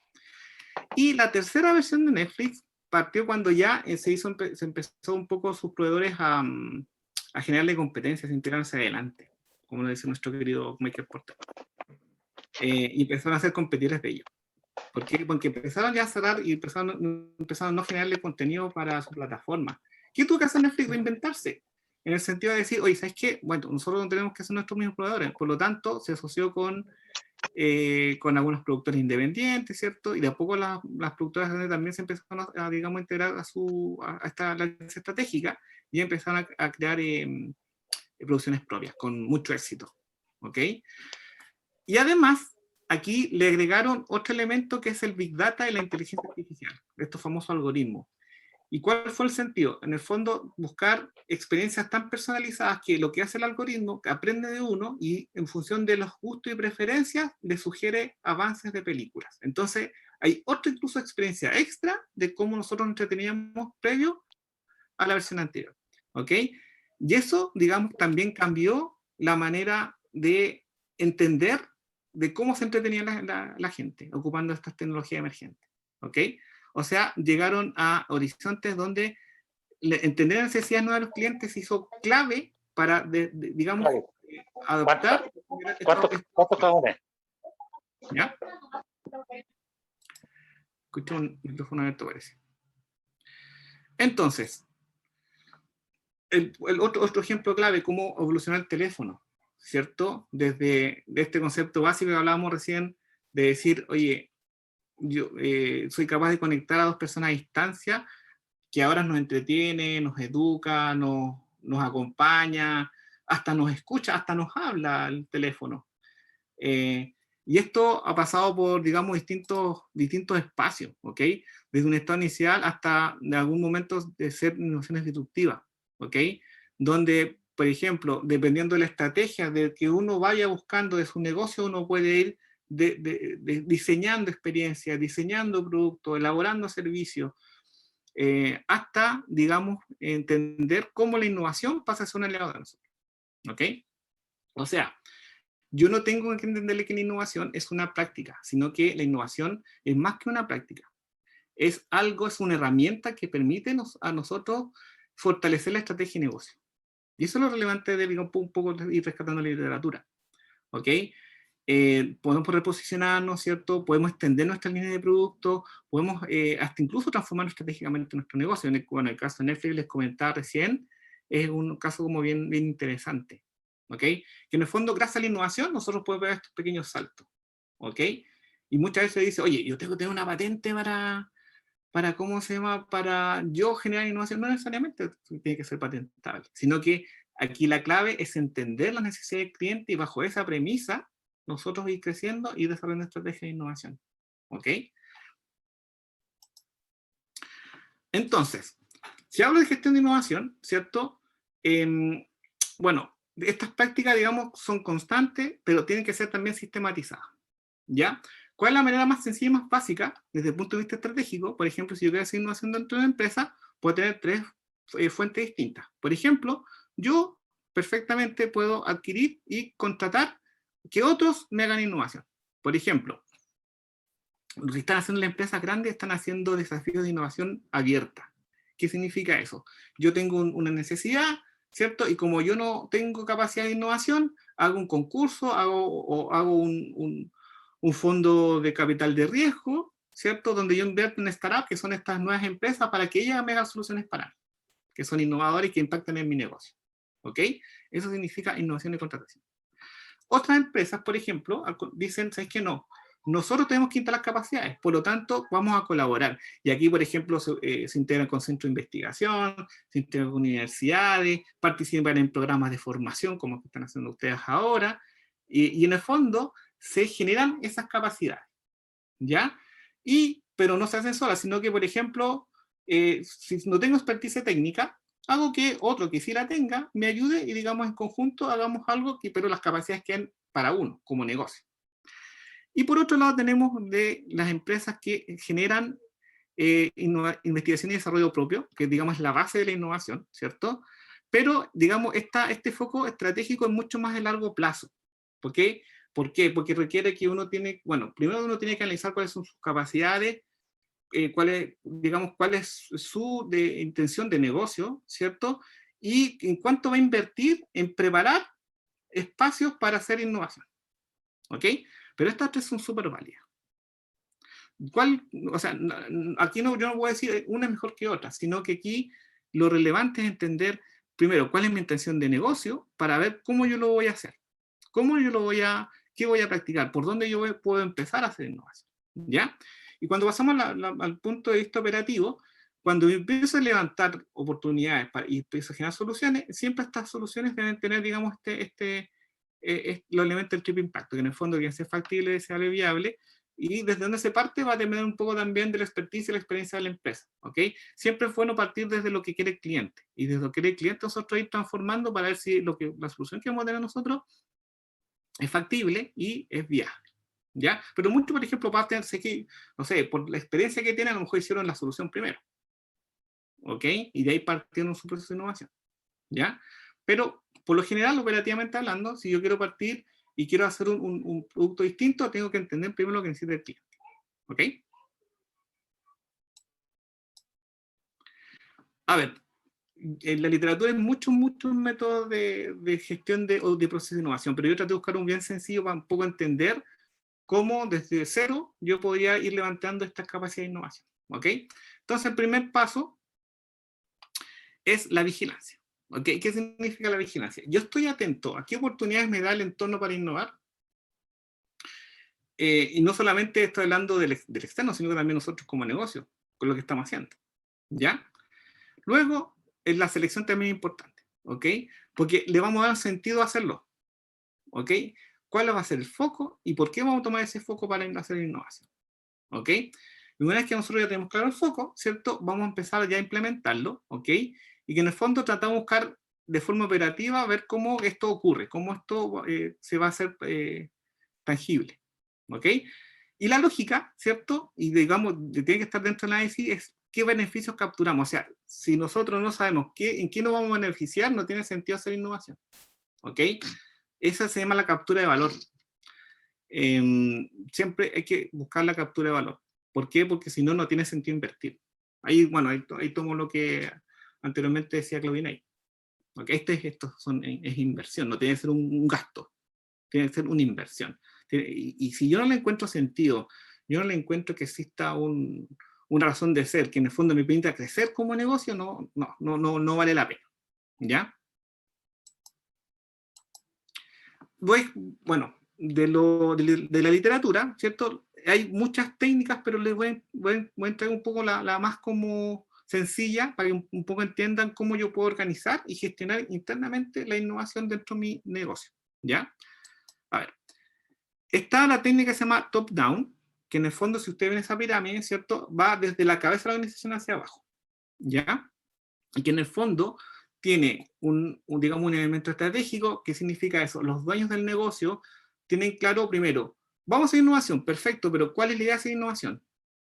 Speaker 1: Y la tercera versión de Netflix partió cuando ya se empezó un poco sus proveedores a generarle competencias, a integrarse adelante, como lo dice nuestro querido Michael Porter. Y empezaron a ser competidores de ellos. ¿Por qué? Porque empezaron ya a cerrar y empezaron a no generarle contenido para su plataforma. ¿Qué tuvo que hacer Netflix? Reinventarse. En el sentido de decir, oye, ¿sabes qué? Bueno, nosotros no tenemos que ser nuestros mismos proveedores. Por lo tanto, se asoció con algunos productores independientes, ¿cierto? Y de a poco las productoras grandes también se empezaron a digamos, integrar a esta alianza estratégica y empezaron a crear producciones propias con mucho éxito. ¿Ok? Y además, aquí le agregaron otro elemento que es el Big Data y la inteligencia artificial, estos famosos algoritmos. ¿Y cuál fue el sentido? En el fondo, buscar experiencias tan personalizadas que lo que hace el algoritmo aprende de uno y en función de los gustos y preferencias le sugiere avances de películas. Entonces, hay otra incluso experiencia extra de cómo nosotros nos entreteníamos previo a la versión anterior. ¿Ok? Y eso, digamos, también cambió la manera de entender de cómo se entretenía la gente ocupando estas tecnologías emergentes. ¿Ok? O sea, llegaron a horizontes donde entender las necesidades nuevas de los clientes se hizo clave para, digamos, adoptar...
Speaker 5: ¿Cuánto cada una?
Speaker 1: ¿Ya? Escucho un micrófono abierto, parece. Entonces, el otro ejemplo clave, cómo evolucionar el teléfono, ¿cierto? Desde este concepto básico que hablábamos recién, de decir, oye, yo soy capaz de conectar a dos personas a distancia, que ahora nos entretiene, nos educa, nos acompaña, hasta nos escucha, hasta nos habla el teléfono. Y esto ha pasado por, digamos, distintos espacios, ¿ok? Desde un estado inicial hasta, en algún momento, de ser innovaciones disruptivas, ¿ok? Donde, por ejemplo, dependiendo de la estrategia de que uno vaya buscando de su negocio, uno puede ir diseñando experiencias, diseñando productos, elaborando servicios, hasta, digamos, entender cómo la innovación pasa a ser un aliado de nosotros, ¿ok? O sea, yo no tengo que entenderle que la innovación es una práctica, sino que la innovación es más que una práctica. Es algo, es una herramienta que permite a nosotros fortalecer la estrategia de negocio. Y eso es lo relevante de un poco ir rescatando la literatura. ¿Ok? Podemos reposicionarnos, ¿cierto? Podemos extender nuestra línea de productos, podemos hasta incluso transformar estratégicamente nuestro negocio. Bueno, el caso de Netflix les comentaba recién, es un caso como bien interesante. ¿Ok? Que en el fondo, gracias a la innovación, nosotros podemos ver estos pequeños saltos. ¿Ok? Y muchas veces se dice, oye, yo tengo que tener una patente para ¿cómo se llama? Para yo generar innovación. No necesariamente tiene que ser patentable, sino que aquí la clave es entender las necesidades del cliente y bajo esa premisa nosotros ir creciendo y desarrollando estrategias de innovación. ¿Ok? Entonces, si hablo de gestión de innovación, ¿cierto? Bueno, estas prácticas, digamos, son constantes, pero tienen que ser también sistematizadas. ¿Ya? ¿Cuál es la manera más sencilla y más básica desde el punto de vista estratégico? Por ejemplo, si yo quiero hacer innovación dentro de la empresa, puedo tener tres fuentes distintas. Por ejemplo, yo perfectamente puedo adquirir y contratar que otros me hagan innovación. Por ejemplo, lo que están haciendo las empresas grandes, están haciendo desafíos de innovación abierta. ¿Qué significa eso? Yo tengo una necesidad, ¿cierto? Y como yo no tengo capacidad de innovación, hago un concurso, hago un fondo de capital de riesgo, ¿cierto? Donde yo invierto en startups, que son estas nuevas empresas, para que ellas me hagan soluciones para mí, que son innovadoras y que impactan en mi negocio. ¿Ok? Eso significa innovación y contratación. Otras empresas, por ejemplo, dicen, ¿sabes qué? No, nosotros tenemos que instalar capacidades, por lo tanto, vamos a colaborar. Y aquí, por ejemplo, se integran con centros de investigación, se integran con universidades, participan en programas de formación, como que están haciendo ustedes ahora, y en el fondo se generan esas capacidades, ¿ya? Pero no se hacen solas, sino que, por ejemplo, si no tengo expertise técnica, hago que otro que sí la tenga me ayude y, digamos, en conjunto hagamos algo, pero las capacidades quedan para uno, como negocio. Y por otro lado tenemos de las empresas que generan investigación y desarrollo propio, que digamos es la base de la innovación, ¿cierto? Pero digamos este foco estratégico es mucho más de largo plazo. ¿Por qué? ¿Por qué? Porque requiere que uno tiene, bueno, primero uno tiene que analizar cuáles son sus capacidades, cuál es su intención de negocio, ¿cierto? Y en cuánto va a invertir en preparar espacios para hacer innovación. ¿Ok? Pero estas tres son súper válidas. O sea, aquí yo no voy a decir una es mejor que otra, sino que aquí lo relevante es entender, primero, cuál es mi intención de negocio para ver cómo yo lo voy a hacer. ¿Qué voy a practicar? ¿Por dónde yo puedo empezar a hacer innovación? ¿Ya? Y cuando pasamos al punto de vista operativo, cuando empiezo a levantar oportunidades y empiezo a generar soluciones, siempre estas soluciones deben tener, digamos, los elementos del triple impacto, que en el fondo que sea factible, sea viable, y desde donde se parte va a depender un poco también de la expertise y la experiencia de la empresa, ¿ok? Siempre es bueno partir desde lo que quiere el cliente, y desde lo que quiere el cliente nosotros ir transformando para ver si la solución que vamos a tener nosotros es factible y es viable, ¿ya? Pero mucho, por ejemplo, parten, no sé, por la experiencia que tienen, a lo mejor hicieron la solución primero, ¿ok? Y de ahí partieron su proceso de innovación, ¿ya? Pero, por lo general, operativamente hablando, si yo quiero partir y quiero hacer un producto distinto, tengo que entender primero lo que necesita el cliente, ¿ok? A ver, en la literatura hay muchos métodos de gestión o de proceso de innovación, pero yo traté de buscar un bien sencillo para un poco entender cómo desde cero yo podría ir levantando estas capacidades de innovación. ¿Ok? Entonces, el primer paso es la vigilancia. ¿Ok? ¿Qué significa la vigilancia? Yo estoy atento a qué oportunidades me da el entorno para innovar. Y no solamente estoy hablando del externo, sino que también nosotros como negocio, con lo que estamos haciendo. ¿Ya? Luego, la selección también es importante. ¿Ok? Porque le vamos a dar sentido a hacerlo. ¿Ok? ¿Cuál va a ser el foco y por qué vamos a tomar ese foco para hacer innovación? ¿Ok? Y una vez que nosotros ya tenemos claro el foco, ¿cierto? Vamos a empezar ya a implementarlo, ¿ok? Y que en el fondo tratamos de buscar de forma operativa, ver cómo esto ocurre, cómo esto se va a hacer tangible, ¿ok? Y la lógica, ¿cierto? Y digamos, tiene que estar dentro del análisis, es qué beneficios capturamos. O sea, si nosotros no sabemos en qué nos vamos a beneficiar, no tiene sentido hacer innovación, ¿ok? Esa se llama la captura de valor. Siempre hay que buscar la captura de valor. ¿Por qué? Porque si no, no tiene sentido invertir. Ahí, bueno, ahí tomo lo que anteriormente decía Claudina ahí. Okay, esto es inversión, no tiene que ser un gasto, tiene que ser una inversión. Y si yo no le encuentro sentido, yo no le encuentro que exista una razón de ser, que en el fondo me permita crecer como negocio, no vale la pena. ¿Ya? Bueno, de la literatura, ¿cierto? Hay muchas técnicas, pero les voy a entregar un poco la más como sencilla para que un poco entiendan cómo yo puedo organizar y gestionar internamente la innovación dentro de mi negocio, ¿ya? A ver, está la técnica que se llama top-down, que en el fondo, si ustedes ven esa pirámide, ¿cierto? Va desde la cabeza de la organización hacia abajo, ¿ya? Y que en el fondo tiene digamos, un elemento estratégico. ¿Qué significa eso? Los dueños del negocio tienen claro, primero, vamos a hacer innovación, perfecto, pero ¿cuál es la idea de hacer innovación?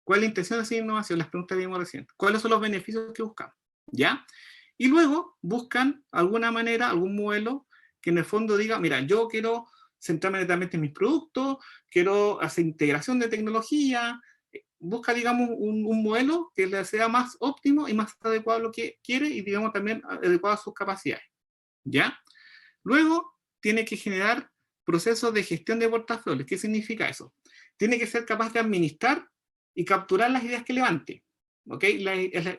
Speaker 1: ¿Cuál es la intención de hacer innovación? Las preguntas que vimos recién. ¿Cuáles son los beneficios que buscamos? ¿Ya? Y luego buscan alguna manera, algún modelo que en el fondo diga, mira, yo quiero centrarme netamente en mis productos, quiero hacer integración de tecnología, busca, digamos, un modelo que le sea más óptimo y más adecuado a lo que quiere y, digamos, también adecuado a sus capacidades, ¿ya? Luego, tiene que generar procesos de gestión de portafolios. ¿Qué significa eso? Tiene que ser capaz de administrar y capturar las ideas que levante, ¿ok?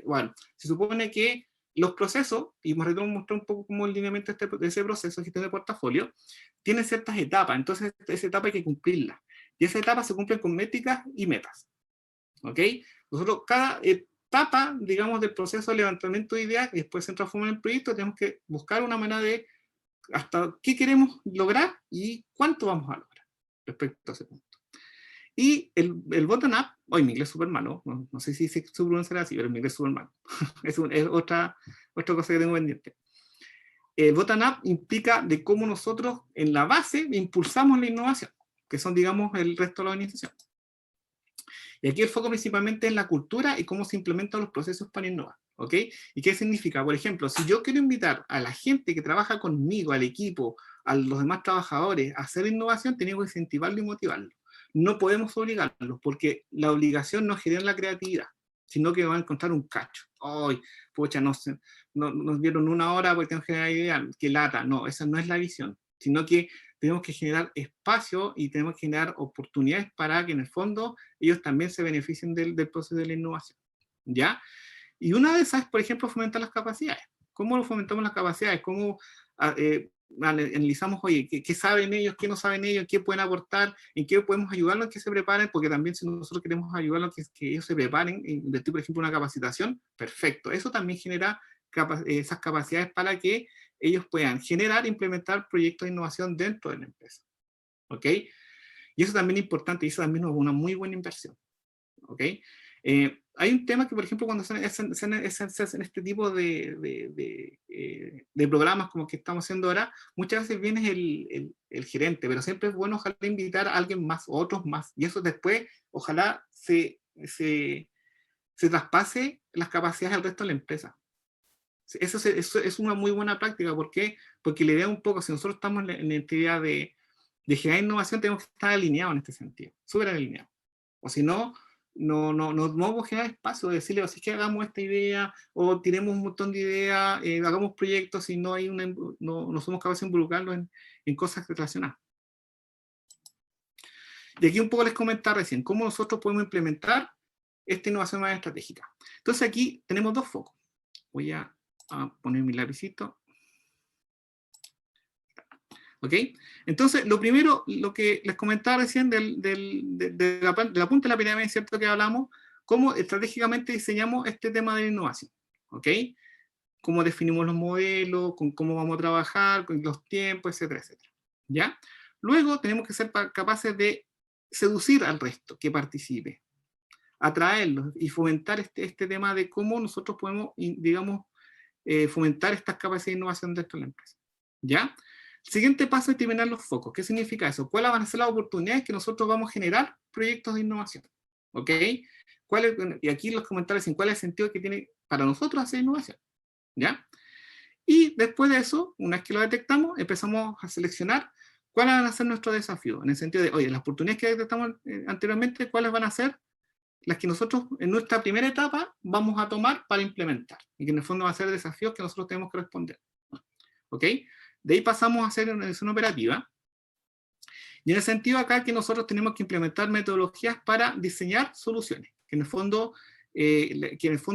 Speaker 1: Bueno, se supone que los procesos, y me mostrar un poco como el lineamiento de ese proceso de gestión de portafolio, tiene ciertas etapas, entonces esa etapa hay que cumplirla. Y esa etapa se cumple con métricas y metas. ¿Ok? Nosotros, cada etapa, digamos, del proceso de levantamiento de ideas, y después se transforma en el proyecto, tenemos que buscar una manera de hasta qué queremos lograr y cuánto vamos a lograr respecto a ese punto. Y el bottom-up, hoy mi inglés es súper malo, no sé si se pronunciará así, pero mi inglés es súper malo. es otra cosa que tengo pendiente. El bottom-up implica de cómo nosotros en la base impulsamos la innovación, que son, digamos, el resto de la organización. Y aquí el foco principalmente es la cultura y cómo se implementan los procesos para innovar, ¿ok? ¿Y qué significa? Por ejemplo, si yo quiero invitar a la gente que trabaja conmigo, al equipo, a los demás trabajadores a hacer innovación, tenemos que incentivarlo y motivarlo. No podemos obligarlos, porque la obligación no genera la creatividad, sino que van a encontrar un cacho. ¡Ay, pocha, nos dieron una hora porque tenemos que generar idea! ¡Qué lata! No, esa no es la visión, sino que tenemos que generar espacio y tenemos que generar oportunidades para que en el fondo ellos también se beneficien del proceso de la innovación, ¿ya? Y una de esas es, por ejemplo, fomentar las capacidades. ¿Cómo lo fomentamos las capacidades? ¿Cómo analizamos, oye, qué saben ellos, qué no saben ellos, qué pueden aportar, en qué podemos ayudarlos a que se preparen? Porque también si nosotros queremos ayudarlos a que ellos se preparen, invertir, por ejemplo, una capacitación, perfecto. Eso también genera esas capacidades para que ellos puedan generar e implementar proyectos de innovación dentro de la empresa. ¿Ok? Y eso también es importante, y eso también es una muy buena inversión. ¿Ok? Hay un tema que, por ejemplo, cuando se hacen este tipo de programas como que estamos haciendo ahora, muchas veces viene el gerente, pero siempre es bueno, ojalá, invitar a alguien más o otros más, y eso después, ojalá, se traspase las capacidades al resto de la empresa. Eso es una muy buena práctica. ¿Por qué? Porque la idea un poco, si nosotros estamos en la idea de generar innovación, tenemos que estar alineados en este sentido, súper alineados. O si no, no vamos a generar espacio de decirle, así que hagamos esta idea, o tiremos un montón de ideas, hagamos proyectos, y no somos capaces de involucrarlos en cosas relacionadas. Y aquí un poco les comentaba recién, cómo nosotros podemos implementar esta innovación más estratégica. Entonces aquí tenemos dos focos. Voy a poner mi lapicito. ¿Ok? Entonces, lo primero, lo que les comentaba recién de la punta de la pirámide, ¿cierto? Que hablamos, cómo estratégicamente diseñamos este tema de la innovación. ¿Ok? Cómo definimos los modelos, con cómo vamos a trabajar, con los tiempos, etcétera, etcétera. ¿Ya? Luego tenemos que ser capaces de seducir al resto que participe, atraerlos y fomentar este tema de cómo nosotros podemos, digamos, fomentar estas capacidades de innovación dentro de la empresa. ¿Ya? El siguiente paso es determinar los focos. ¿Qué significa eso? ¿Cuáles van a ser las oportunidades que nosotros vamos a generar proyectos de innovación? ¿Ok? Y aquí los comentarios dicen cuál es el sentido que tiene para nosotros hacer innovación. ¿Ya? Y después de eso, una vez que lo detectamos, empezamos a seleccionar cuáles van a ser nuestros desafíos, en el sentido de, oye, las oportunidades que detectamos anteriormente, cuáles van a ser las que nosotros en nuestra primera etapa vamos a tomar para implementar, y que en el fondo van a ser desafíos que nosotros tenemos que responder. ¿Ok? De ahí pasamos a hacer una edición operativa, y en el sentido acá que nosotros tenemos que implementar metodologías para diseñar soluciones, que en el fondo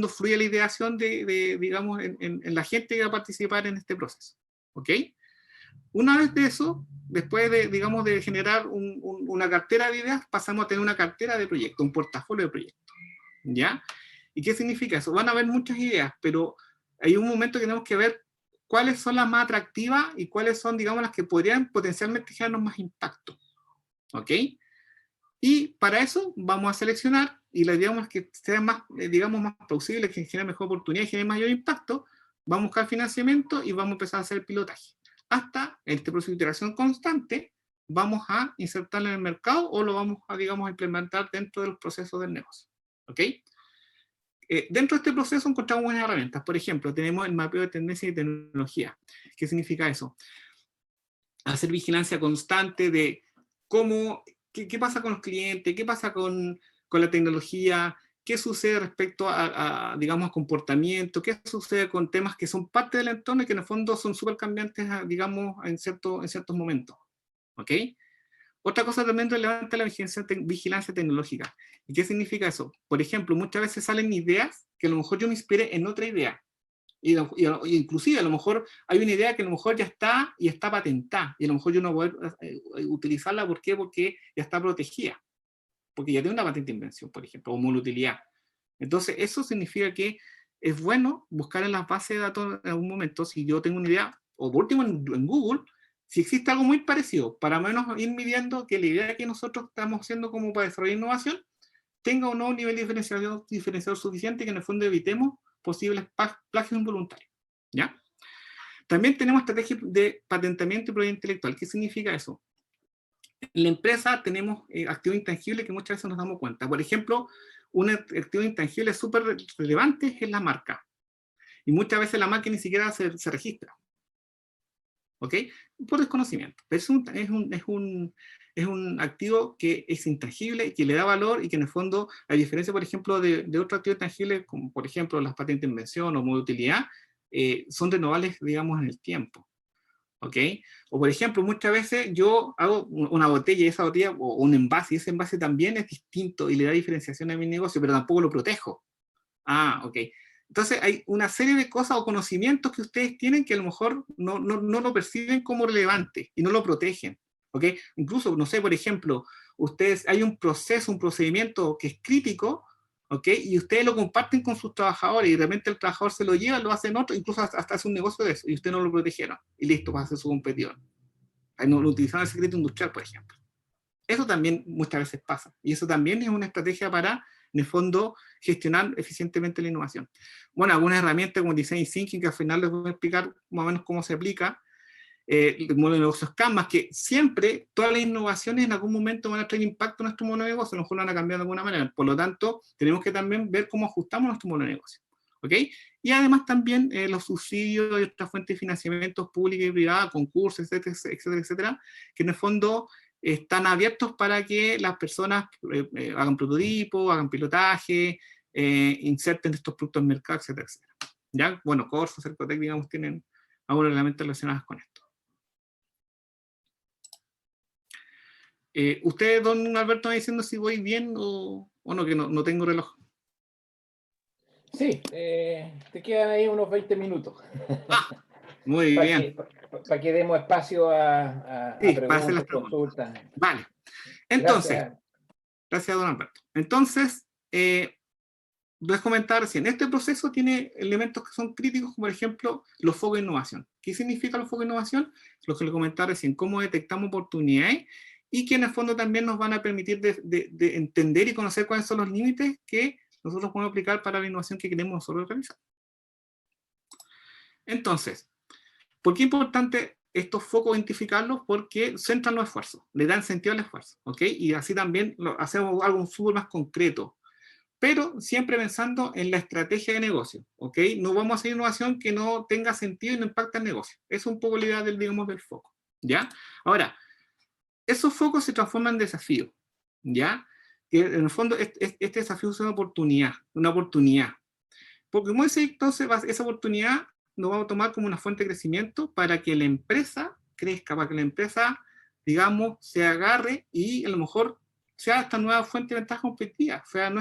Speaker 1: fluye la ideación digamos, en la gente que va a participar en este proceso. ¿Ok? Una vez de eso, después digamos, de generar una cartera de ideas, pasamos a tener una cartera de proyectos, un portafolio de proyectos. ¿Ya? ¿Y qué significa eso? Van a haber muchas ideas, pero hay un momento que tenemos que ver cuáles son las más atractivas y cuáles son, digamos, las que podrían potencialmente generarnos más impacto. ¿Ok? Y para eso vamos a seleccionar, y la idea es que sean más, digamos, más plausibles, que generen mejor oportunidad y generen mayor impacto. Vamos a buscar financiamiento y vamos a empezar a hacer el pilotaje. Hasta este proceso de iteración constante, vamos a insertarlo en el mercado o lo vamos a, digamos, a implementar dentro de los procesos del negocio. ¿Ok? Dentro de este proceso encontramos buenas herramientas. Por ejemplo, tenemos el mapeo de tendencia y tecnología. ¿Qué significa eso? Hacer vigilancia constante de cómo, qué pasa con los clientes, qué pasa con la tecnología, qué sucede respecto digamos, comportamiento, qué sucede con temas que son parte del entorno y que en el fondo son súper cambiantes, digamos, en ciertos momentos. ¿Ok? Otra cosa también relevante es la vigilancia tecnológica. ¿Y qué significa eso? Por ejemplo, muchas veces salen ideas que a lo mejor yo me inspiré en otra idea. Y inclusive a lo mejor hay una idea que a lo mejor ya está y está patentada. Y a lo mejor yo no voy a utilizarla. ¿Por qué? Porque ya está protegida. Porque ya tiene una patente de invención, por ejemplo, o monoutilidad. Entonces, eso significa que es bueno buscar en las bases de datos en algún momento, si yo tengo una idea, o por último en Google, si existe algo muy parecido, para menos ir midiendo que la idea que nosotros estamos haciendo como para desarrollar innovación tenga o no un nivel diferenciador suficiente, que en el fondo evitemos posibles plagios involuntarios. ¿Ya? También tenemos estrategias de patentamiento y propiedad intelectual. ¿Qué significa eso? En la empresa tenemos activos intangibles que muchas veces nos damos cuenta. Por ejemplo, un activo intangible súper relevante es la marca. Y muchas veces la marca ni siquiera se registra. ¿Ok? Por desconocimiento. Pero es un activo que es intangible, que le da valor y que en el fondo, a diferencia, por ejemplo, de otros activos tangibles, como por ejemplo las patentes de invención o modo de utilidad, son renovables, digamos, en el tiempo. ¿Ok? O por ejemplo, muchas veces yo hago una botella y esa botella, o un envase, y ese envase también es distinto y le da diferenciación a mi negocio, pero tampoco lo protejo. Ah, ok. Entonces hay una serie de cosas o conocimientos que ustedes tienen que a lo mejor no lo perciben como relevante y no lo protegen. ¿Ok? Incluso, no sé, por ejemplo, hay un proceso, un procedimiento que es crítico, ¿ok? Y ustedes lo comparten con sus trabajadores y de repente el trabajador se lo lleva, lo hace en otro, incluso hasta hace un negocio de eso y ustedes no lo protegieron. Y listo, va a ser su competidor. No lo utilizaron el secreto industrial, por ejemplo. Eso también muchas veces pasa. Y eso también es una estrategia para, en el fondo, gestionar eficientemente la innovación. Bueno, algunas herramientas como Design Thinking, que al final les voy a explicar más o menos cómo se aplica. El modelo de negocios Canvas, que siempre todas las innovaciones en algún momento van a traer impacto en nuestro modelo de negocio, a lo mejor lo van a cambiar de alguna manera. Por lo tanto, tenemos que también ver cómo ajustamos nuestro modelo de negocio. ¿Ok? Y además también los subsidios y otras fuentes de financiamiento públicas y privadas, concursos, etcétera, etcétera, etcétera, que en el fondo están abiertos para que las personas hagan prototipos, hagan pilotaje, inserten estos productos en el mercado, etcétera, etcétera. ¿Ya? Bueno, Corfo, Cercotec, digamos, tienen algunos elementos relacionados con esto. Usted, don Alberto, me diciendo si voy bien o no, que no tengo reloj.
Speaker 2: Sí, te quedan ahí unos 20 minutos.
Speaker 1: Muy bien.
Speaker 2: Para que demos espacio a
Speaker 1: Sí, para hacer las
Speaker 2: preguntas,
Speaker 1: preguntas.
Speaker 2: consultas.
Speaker 1: Vale. Entonces, gracias, don Alberto. Entonces, les comentaba recién, este proceso tiene elementos que son críticos, como por ejemplo, los focos de innovación. ¿Qué significa los focos de innovación? Lo que les comentaba recién, cómo detectamos oportunidades y que en el fondo también nos van a permitir de entender y conocer cuáles son los límites que nosotros podemos aplicar para la innovación que queremos nosotros realizar. Entonces, ¿por qué es importante estos focos identificarlos? Porque centran los esfuerzos, le dan sentido al esfuerzo, ¿ok? Y así también hacemos algo súper más concreto, pero siempre pensando en la estrategia de negocio, ¿ok? No vamos a hacer innovación que no tenga sentido y no impacte el negocio. Esa es un poco la idea del, digamos, del foco, ¿ya? Ahora, esos focos se transforman en desafíos, ¿ya? Que en el fondo este desafío es una oportunidad, Porque como dice, entonces esa oportunidad nos vamos a tomar como una fuente de crecimiento para que la empresa crezca, para que la empresa, digamos, se agarre y a lo mejor sea esta nueva fuente de ventaja competitiva, sea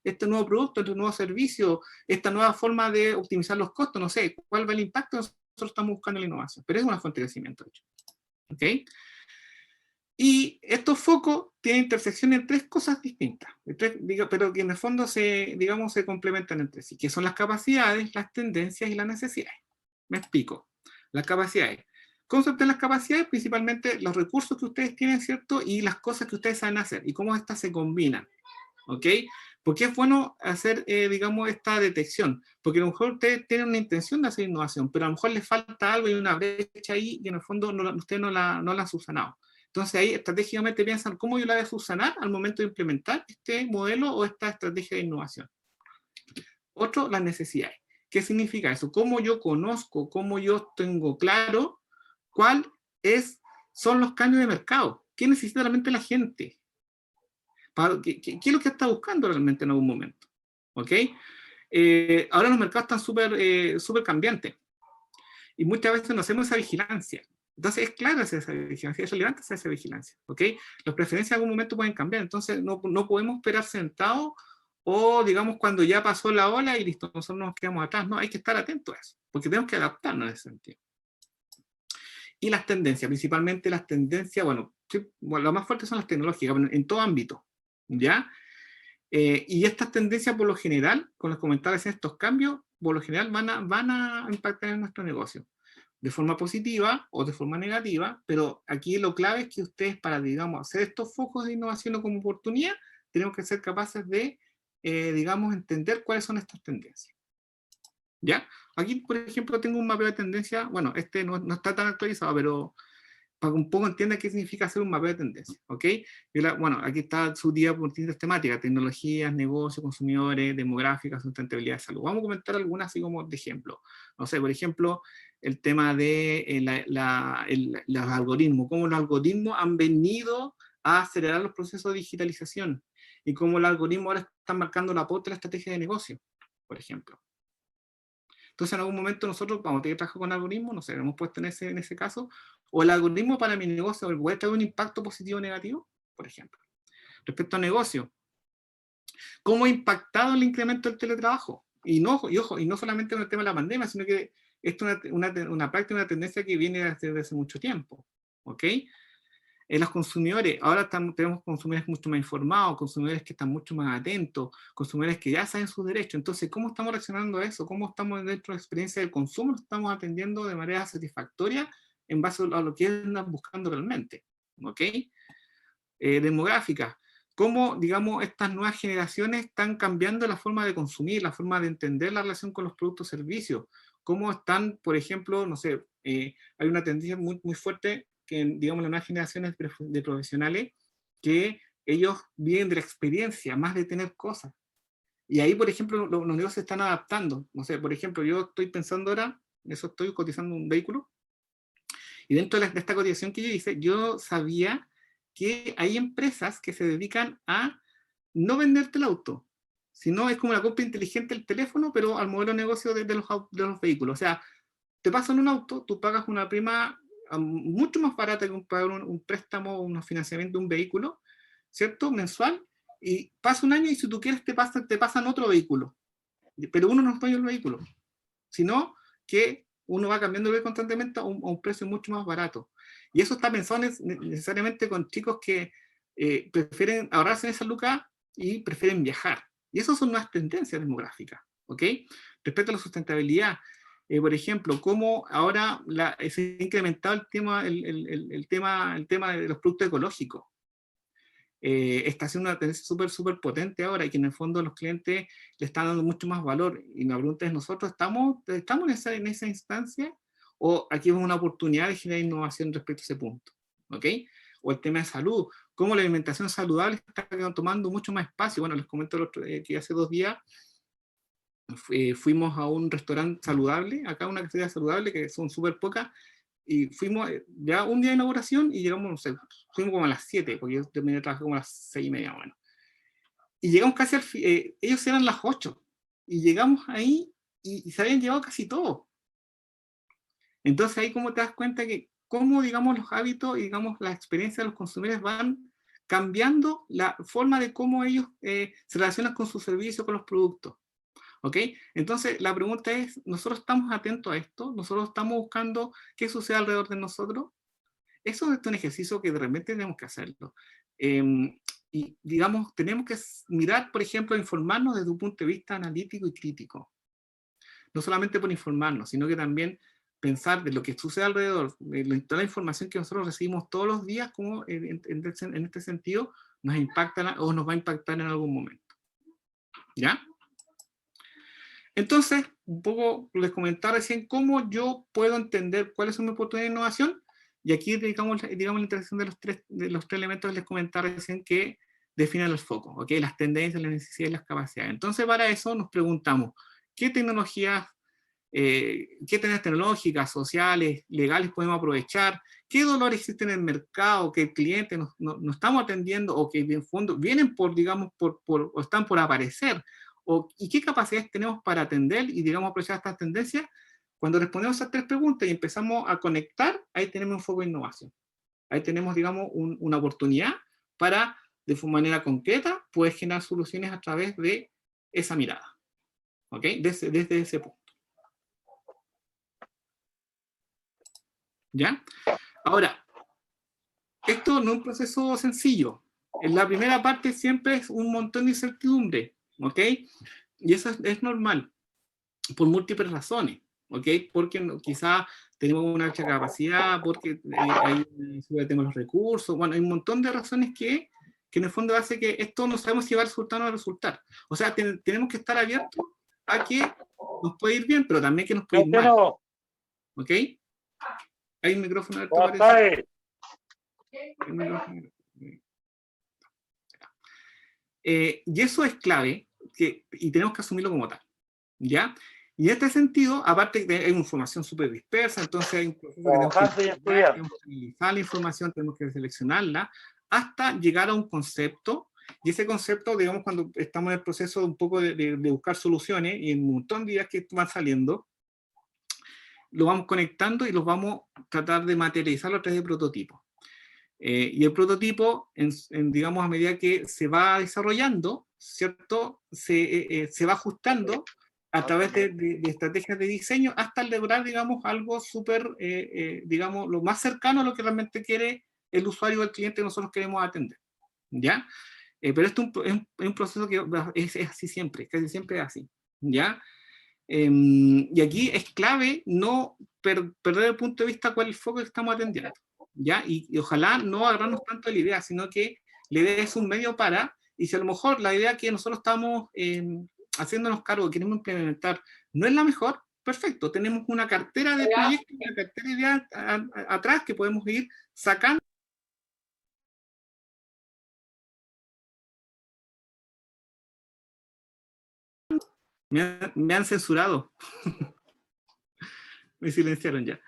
Speaker 1: este nuevo producto, este nuevo servicio, esta nueva forma de optimizar los costos, no sé, cuál va el impacto, nosotros estamos buscando la innovación, pero es una fuente de crecimiento, de hecho. ¿Ok? Y estos focos tienen intersección en tres cosas distintas, pero que en el fondo se complementan entre sí, que son las capacidades, las tendencias y las necesidades. Me explico. Las capacidades. Concepto de las capacidades, principalmente los recursos que ustedes tienen, ¿cierto? Y las cosas que ustedes saben hacer y cómo estas se combinan. ¿Ok? Porque es bueno hacer, digamos, esta detección. Porque a lo mejor ustedes tienen una intención de hacer innovación, pero a lo mejor les falta algo y una brecha ahí y en el fondo ustedes no la han subsanado. Entonces ahí estratégicamente piensan cómo yo la voy a subsanar al momento de implementar este modelo o esta estrategia de innovación. Otro, las necesidades. ¿Qué significa eso? ¿Cómo yo conozco, cómo yo tengo claro son los cambios de mercado? ¿Qué necesita realmente la gente? ¿Qué es lo que está buscando realmente en algún momento? ¿Ok? Ahora los mercados están súper cambiantes y muchas veces no hacemos esa vigilancia. Entonces es claro hacer esa vigilancia, es relevante hacer esa vigilancia, ¿ok? Las preferencias en algún momento pueden cambiar, entonces no podemos esperar sentados o digamos cuando ya pasó la ola y listo, nosotros nos quedamos atrás, no, hay que estar atentos a eso, porque tenemos que adaptarnos en ese sentido. Y las tendencias, principalmente las tendencias, bueno, lo más fuerte son las tecnológicas, en todo ámbito, ¿ya? Y estas tendencias por lo general, con los comentarios en estos cambios, por lo general van a impactar en nuestro negocio de forma positiva o de forma negativa, pero aquí lo clave es que ustedes para, digamos, hacer estos focos de innovación como oportunidad, tenemos que ser capaces de, digamos, entender cuáles son estas tendencias. ¿Ya? Aquí, por ejemplo, tengo un mapeo de tendencia, bueno, este no está tan actualizado, pero para que un poco entienda qué significa hacer un mapeo de tendencia, ¿ok? Bueno, aquí está subdivida por distintas temáticas, tecnologías, negocios, consumidores, demográficas, sustentabilidad de salud. Vamos a comentar algunas así como de ejemplo. No sé, por ejemplo, el tema de los algoritmos, cómo los algoritmos han venido a acelerar los procesos de digitalización y cómo los algoritmos ahora están marcando la pauta de la estrategia de negocio, por ejemplo. Entonces, en algún momento nosotros vamos a tener que trabajar con algoritmos, no sé, hemos puesto en ese caso, o el algoritmo para mi negocio puede traer un impacto positivo o negativo, por ejemplo. Respecto a negocio, ¿cómo ha impactado el incremento del teletrabajo? Y no solamente con el tema de la pandemia, sino que esto es una práctica, una tendencia que viene desde hace mucho tiempo, ¿ok? En los consumidores, ahora tenemos consumidores mucho más informados, consumidores que están mucho más atentos, consumidores que ya saben sus derechos. Entonces, ¿cómo estamos reaccionando a eso? ¿Cómo estamos dentro de la experiencia del consumo? ¿Lo estamos atendiendo de manera satisfactoria en base a lo que andan buscando realmente? ¿Ok? Demográfica. ¿Cómo, digamos, estas nuevas generaciones están cambiando la forma de consumir, la forma de entender la relación con los productos y servicios? ¿Cómo están, por ejemplo, no sé, hay una tendencia muy, muy fuerte que, digamos, las nuevas generaciones de profesionales, que ellos viven de la experiencia, más de tener cosas. Y ahí, por ejemplo, los negocios se están adaptando. No sé, por ejemplo, yo estoy pensando ahora, eso estoy cotizando un vehículo, y dentro de esta cotización que yo hice, yo sabía que hay empresas que se dedican a no venderte el auto, sino es como la compra inteligente del teléfono, pero al modelo de negocio de los vehículos. O sea, te pasan un auto, tú pagas una prima mucho más barata que un préstamo o un financiamiento de un vehículo, ¿cierto? Mensual, y pasa un año y si tú quieres te pasan otro vehículo, pero uno no es dueño del vehículo, sino que uno va cambiando constantemente a un precio mucho más barato. Y eso está pensado necesariamente con chicos que prefieren ahorrarse en esa lucas y prefieren viajar. Y esas son unas tendencias demográficas, ¿ok? Respecto a la sustentabilidad, por ejemplo, cómo ahora se ha incrementado el tema de los productos ecológicos. Está haciendo una tendencia súper potente ahora y que en el fondo los clientes le están dando mucho más valor. Y la pregunta es, ¿nosotros estamos en esa instancia o aquí vemos una oportunidad de generar innovación respecto a ese punto? ¿Ok? O el tema de salud, cómo la alimentación saludable está tomando mucho más espacio. Bueno, les comento que hace 2 días fuimos a un restaurante saludable, acá una cafetería saludable, que son súper pocas, y fuimos ya un día de inauguración y llegamos, no sé, fuimos como a las 7, porque yo terminé de trabajar como a las 6:30, bueno. Y llegamos casi ellos eran las 8, y llegamos ahí y se habían llevado casi todo. Entonces ahí como te das cuenta que cómo, digamos, los hábitos y, digamos, la experiencia de los consumidores van cambiando la forma de cómo ellos se relacionan con sus servicios, con los productos. ¿Ok? Entonces, la pregunta es, ¿nosotros estamos atentos a esto? ¿Nosotros estamos buscando qué sucede alrededor de nosotros? Eso es un ejercicio que de repente tenemos que hacerlo. Y, digamos, tenemos que mirar, por ejemplo, informarnos desde un punto de vista analítico y crítico. No solamente por informarnos, sino que también pensar de lo que sucede alrededor, de toda la información que nosotros recibimos todos los días, cómo en este sentido nos impacta o nos va a impactar en algún momento. ¿Ya? Entonces, un poco les comentaba recién cómo yo puedo entender cuáles son mis oportunidades de innovación, y aquí digamos la interacción de los tres elementos que les comentaba recién que definen los focos, ¿ok? Las tendencias, las necesidades y las capacidades. Entonces, para eso nos preguntamos, ¿qué tecnologías, qué tendencias tecnológicas, sociales, legales podemos aprovechar? ¿Qué dolores existen en el mercado que el cliente no estamos atendiendo o que en fondo vienen por, digamos, o están por aparecer? ¿Y qué capacidades tenemos para atender y, digamos, aprovechar estas tendencias? Cuando respondemos a estas 3 preguntas y empezamos a conectar, ahí tenemos un foco de innovación. Ahí tenemos, digamos, una oportunidad para, de manera concreta, poder generar soluciones a través de esa mirada. ¿Ok? Desde ese punto. ¿Ya? Ahora, esto no es un proceso sencillo. En la primera parte siempre es un montón de incertidumbre, ¿ok? Y eso es normal, por múltiples razones, ¿ok? Porque quizás tenemos una alta capacidad, porque tenemos los recursos, bueno, hay un montón de razones que en el fondo hace que esto no sabemos si va a resultar o no va a resultar. O sea, tenemos que estar abiertos a que nos puede ir bien, pero también que nos puede ir mal. ¿Ok? Hay un micrófono abierto, parece. Y eso es clave, y tenemos que asumirlo como tal, ¿ya? Y en este sentido, aparte hay información súper dispersa, entonces hay un proceso que tenemos que analizar la información, tenemos que seleccionarla, hasta llegar a un concepto, y ese concepto, digamos, cuando estamos en el proceso un poco de buscar soluciones, y en un montón de ideas que van saliendo, lo vamos conectando y los vamos a tratar de materializarlo a través de prototipos. Y el prototipo, digamos, a medida que se va desarrollando, ¿cierto? Se va ajustando a través de estrategias de diseño hasta lograr, digamos, algo súper, digamos, lo más cercano a lo que realmente quiere el usuario o el cliente que nosotros queremos atender, ¿ya? Pero esto es un proceso que es así siempre, casi siempre es así, ¿ya? Y aquí es clave no perder el punto de vista cuál es el foco que estamos atendiendo, ¿ya? Y ojalá no agarrarnos tanto de la idea, sino que la idea es un medio para, y si a lo mejor la idea que nosotros estamos haciéndonos cargo, queremos implementar, no es la mejor, perfecto, tenemos una cartera de proyectos, una cartera de ideas atrás que podemos ir sacando. Me han censurado. Me silenciaron ya.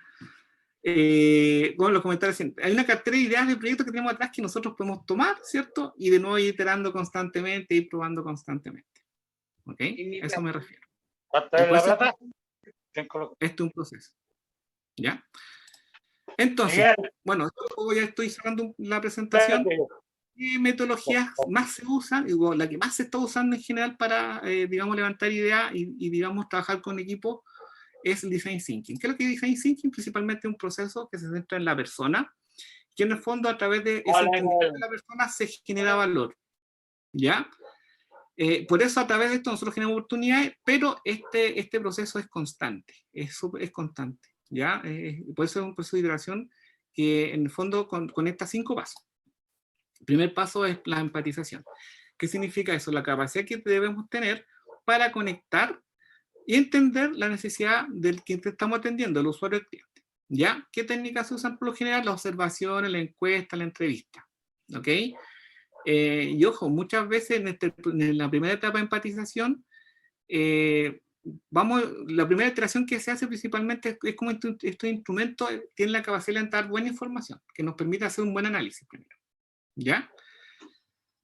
Speaker 1: Bueno, los comentarios, hay una cartera de ideas de proyectos que tenemos atrás que nosotros podemos tomar, ¿cierto? Y de nuevo ir iterando constantemente, ir probando constantemente. ¿Ok? A eso me refiero. ¿Cuánto es la plata? Esto es un proceso. ¿Ya? Entonces, bueno, ya estoy cerrando la presentación. ¿Qué metodologías más se usan? Digo, la que más se está usando en general para, digamos, levantar ideas y, digamos, trabajar con equipo es el Design Thinking. ¿Qué es lo que es Design Thinking? Principalmente un proceso que se centra en la persona, que en el fondo a través de ese entendimiento de la persona se genera valor, ¿ya? Por eso a través de esto nosotros generamos oportunidades, pero este proceso es constante, es constante, ¿ya? Por eso es un proceso de iteración que en el fondo conecta 5 pasos. El primer paso es la empatización. ¿Qué significa eso? La capacidad que debemos tener para conectar y entender la necesidad del que estamos atendiendo, el usuario, el cliente. ¿Ya? ¿Qué técnicas se usan por lo general? La observación, la encuesta, la entrevista. ¿Ok? Y ojo, muchas veces en la primera etapa de empatización, la primera iteración que se hace principalmente es como estos instrumentos tienen la capacidad de dar buena información, que nos permite hacer un buen análisis primero. ¿Ya?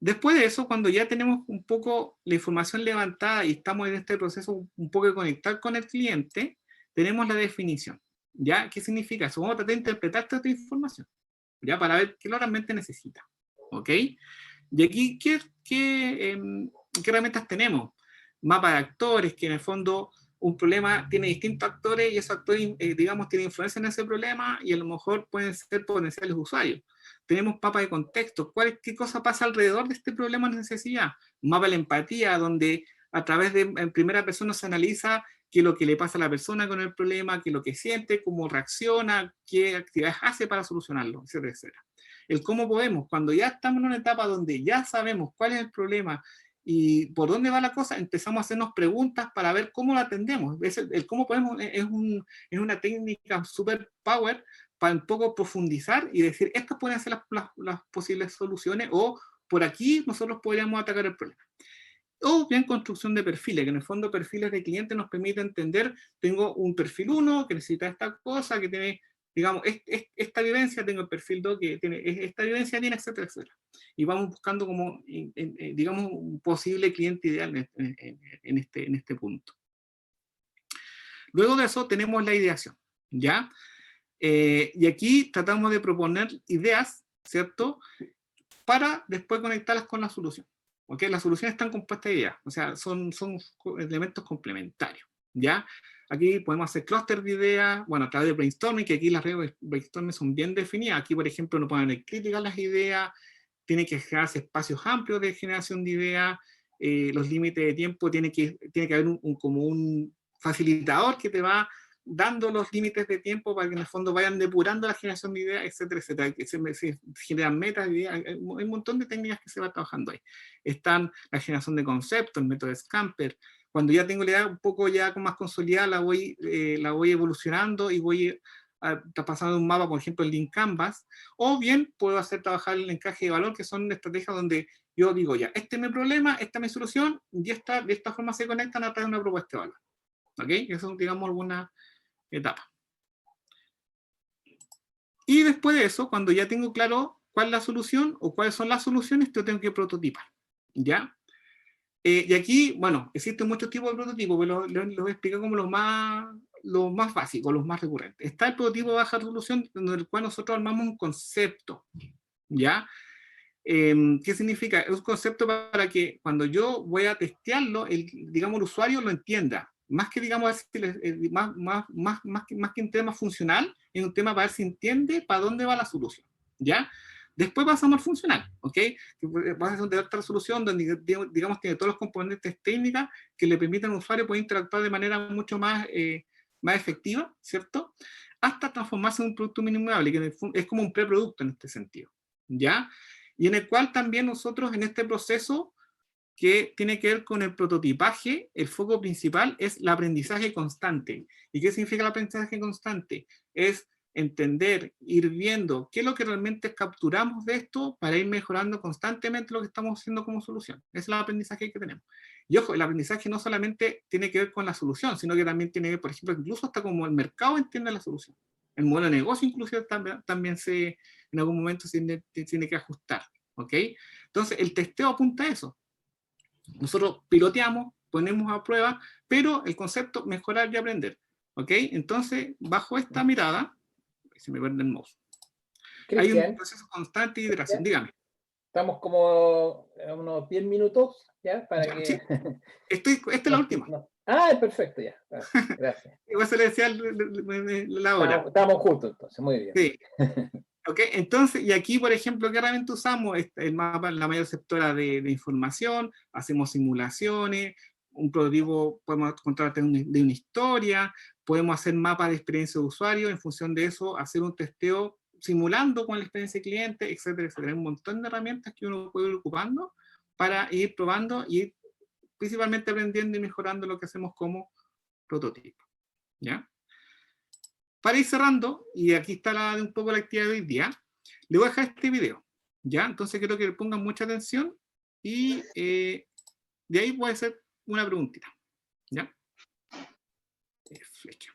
Speaker 1: Después de eso, cuando ya tenemos un poco la información levantada y estamos en este proceso un poco de conectar con el cliente, tenemos la definición. ¿Ya? ¿Qué significa eso? Vamos a tratar de interpretar toda esta información, ¿ya? Para ver qué lo realmente necesita. ¿Ok? Y aquí, ¿qué herramientas tenemos? Mapa de actores, que en el fondo un problema tiene distintos actores y esos actores, digamos, tienen influencia en ese problema y a lo mejor pueden ser potenciales usuarios. Tenemos mapa de contexto, qué cosa pasa alrededor de este problema de necesidad. Mapa de la empatía, donde a través de en primera persona se analiza qué es lo que le pasa a la persona con el problema, qué es lo que siente, cómo reacciona, qué actividades hace para solucionarlo, etcétera, etcétera. El cómo podemos, cuando ya estamos en una etapa donde ya sabemos cuál es el problema y por dónde va la cosa, empezamos a hacernos preguntas para ver cómo lo atendemos. El cómo podemos es una técnica super power para un poco profundizar y decir, estas pueden ser las posibles soluciones, o por aquí nosotros podríamos atacar el problema. O bien construcción de perfiles, que en el fondo perfiles de clientes nos permite entender, tengo un perfil 1 que necesita esta cosa, que tiene, digamos, esta vivencia, tengo el perfil 2 que tiene esta vivencia, tiene, etcétera, etcétera. Y vamos buscando como, digamos, un posible cliente ideal en este punto. Luego de eso tenemos la ideación, ¿ya? Y aquí tratamos de proponer ideas, ¿cierto? Para después conectarlas con la solución. ¿Ok? Las soluciones están compuestas de ideas, o sea, son elementos complementarios, ¿ya? Aquí podemos hacer clúster de ideas, bueno, a través de brainstorming, que aquí las reglas de brainstorming son bien definidas. Aquí, por ejemplo, no pueden criticar las ideas, tiene que generarse espacios amplios de generación de ideas, los límites de tiempo, tiene que haber como un facilitador que te va dando los límites de tiempo para que en el fondo vayan depurando la generación de ideas, etcétera, etcétera, que se generan metas, ideas, hay un montón de técnicas que se va trabajando ahí. Están la generación de conceptos, el método de Scamper. Cuando ya tengo la idea un poco ya más consolidada, la voy evolucionando y voy pasando de un mapa, por ejemplo, el Lean Canvas, o bien puedo hacer trabajar el encaje de valor, que son estrategias donde yo digo ya, este es mi problema, esta es mi solución, y de esta forma se conectan a través de una propuesta de valor. ¿Ok? Eso es, digamos, alguna etapa. Y después de eso, cuando ya tengo claro cuál es la solución o cuáles son las soluciones, yo tengo que prototipar, ¿ya? Y aquí, bueno, existen muchos tipos de prototipos, pero los voy a explicar como los más básicos, los más recurrentes. Está el prototipo de baja resolución, en el cual nosotros armamos un concepto, ¿ya? ¿Qué significa? Es un concepto para que cuando yo voy a testearlo, digamos, el usuario lo entienda. Más que, digamos, más que un tema funcional, es un tema para ver si entiende para dónde va la solución, ¿ya? Después pasamos al funcional, ¿ok? Va a ser de otra solución donde, digamos, tiene todos los componentes técnicos que le permiten al usuario poder interactuar de manera mucho más efectiva, ¿cierto? Hasta transformarse en un producto mínimo viable, que es como un preproducto en este sentido, ¿ya? Y en el cual también nosotros en este proceso que tiene que ver con el prototipaje, el foco principal es el aprendizaje constante. ¿Y qué significa el aprendizaje constante? Es entender, ir viendo qué es lo que realmente capturamos de esto para ir mejorando constantemente lo que estamos haciendo como solución. Ese es el aprendizaje que tenemos. Y ojo, el aprendizaje no solamente tiene que ver con la solución, sino que también tiene que ver, por ejemplo, incluso hasta como el mercado entiende la solución. El modelo de negocio inclusive también en algún momento se tiene que ajustar. ¿Ok? Entonces, el testeo apunta a eso. Nosotros piloteamos, ponemos a prueba, pero el concepto mejorar y aprender. ¿Ok? Entonces, bajo esta mirada, se me pierde el mouse. Hay
Speaker 2: Cristian,
Speaker 1: un proceso constante de iteración, dígame.
Speaker 2: estamos como a unos 10 minutos, ¿ya? Para
Speaker 1: Ya,
Speaker 2: que...
Speaker 1: sí. Esta es la última.
Speaker 2: No. Ah, perfecto, ya. Gracias.
Speaker 1: Igual se le decía la hora.
Speaker 2: Estamos juntos entonces, muy bien.
Speaker 1: Sí. Ok, entonces, y aquí, por ejemplo, ¿qué herramienta usamos? El mapa, la mayor receptora de información, hacemos simulaciones, un prototipo, podemos contarte de una historia, podemos hacer mapas de experiencia de usuario, en función de eso, hacer un testeo simulando con la experiencia de cliente, etcétera, etcétera. Hay un montón de herramientas que uno puede ir ocupando para ir probando y ir principalmente aprendiendo y mejorando lo que hacemos como prototipo. ¿Ya? Para ir cerrando, y aquí está un poco la actividad de hoy día, le voy a dejar este video, ¿ya? Entonces quiero que le pongan mucha atención y de ahí puede ser una preguntita, ¿ya? Flecha.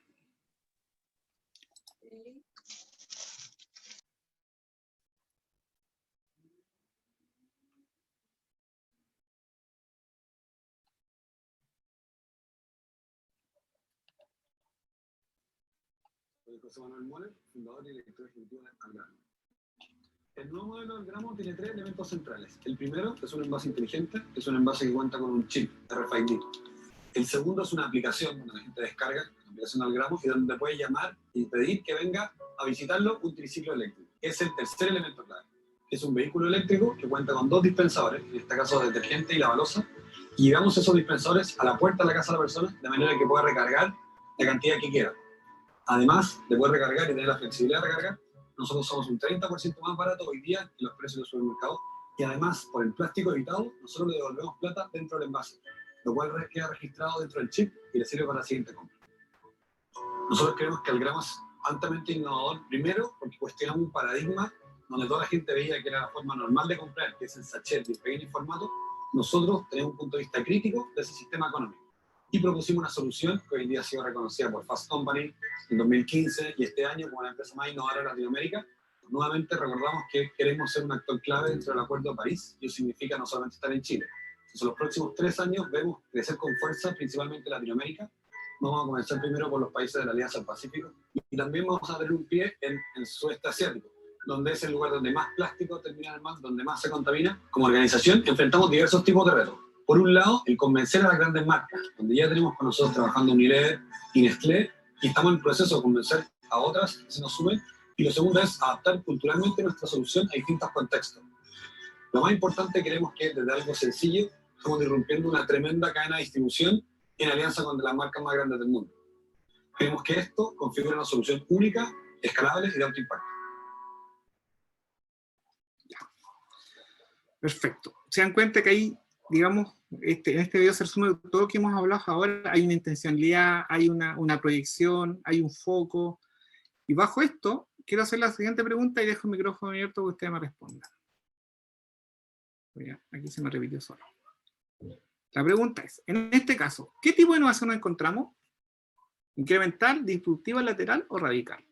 Speaker 5: Soy José Manuel Moller, fundador y director ejecutivo de Algramo. El nuevo modelo de Algramo tiene 3 elementos centrales. El primero es un envase inteligente, es un envase que cuenta con un chip RFID. El segundo es una aplicación donde la gente descarga la aplicación de Algramo y donde puede llamar y pedir que venga a visitarlo un triciclo eléctrico. Es el tercer elemento clave. Es un vehículo eléctrico que cuenta con 2 dispensadores, en este caso detergente y la balosa, y llevamos esos dispensadores a la puerta de la casa de la persona de manera que pueda recargar la cantidad que quiera. Además de poder recargar y tener la flexibilidad de recargar, nosotros somos un 30% más barato hoy día que los precios del supermercado y además, por el plástico evitado, nosotros le devolvemos plata dentro del envase, lo cual queda registrado dentro del chip y le sirve para la siguiente compra. Nosotros creemos que Algramo es altamente innovador, primero porque cuestionamos un paradigma donde toda la gente veía que era la forma normal de comprar, que es en sachet y en pequeño formato. Nosotros tenemos un punto de vista crítico de ese sistema económico y propusimos una solución que hoy en día ha sido reconocida por Fast Company en 2015 y este año como la empresa más innovadora de Latinoamérica. Nuevamente recordamos que queremos ser un actor clave dentro del Acuerdo de París y eso significa no solamente estar en Chile. Entonces, en los próximos 3 años vemos crecer con fuerza principalmente Latinoamérica. Vamos a comenzar primero por los países de la Alianza del Pacífico y también vamos a tener un pie en el sudeste asiático, donde es el lugar donde más plástico termina en el mar, donde más se contamina. Como organización enfrentamos diversos tipos de retos. Por un lado, el convencer a las grandes marcas, donde ya tenemos con nosotros trabajando Unilever y Nestlé, y estamos en el proceso de convencer a otras que se nos sumen. Y lo segundo es adaptar culturalmente nuestra solución a distintos contextos. Lo más importante, queremos que desde algo sencillo estamos irrumpiendo una tremenda cadena de distribución en alianza con las marcas más grandes del mundo. Queremos que esto configure una solución única, escalable y de alto impacto.
Speaker 1: Perfecto. Se dan cuenta que ahí, digamos, en este video se resume todo lo que hemos hablado ahora. Hay una intencionalidad, hay una proyección, hay un foco. Y bajo esto, quiero hacer la siguiente pregunta y dejo el micrófono abierto para que ustedes me respondan. Aquí se me repitió solo. La pregunta es, en este caso, ¿qué tipo de innovación nos encontramos? ¿Incremental, disruptiva, lateral o radical?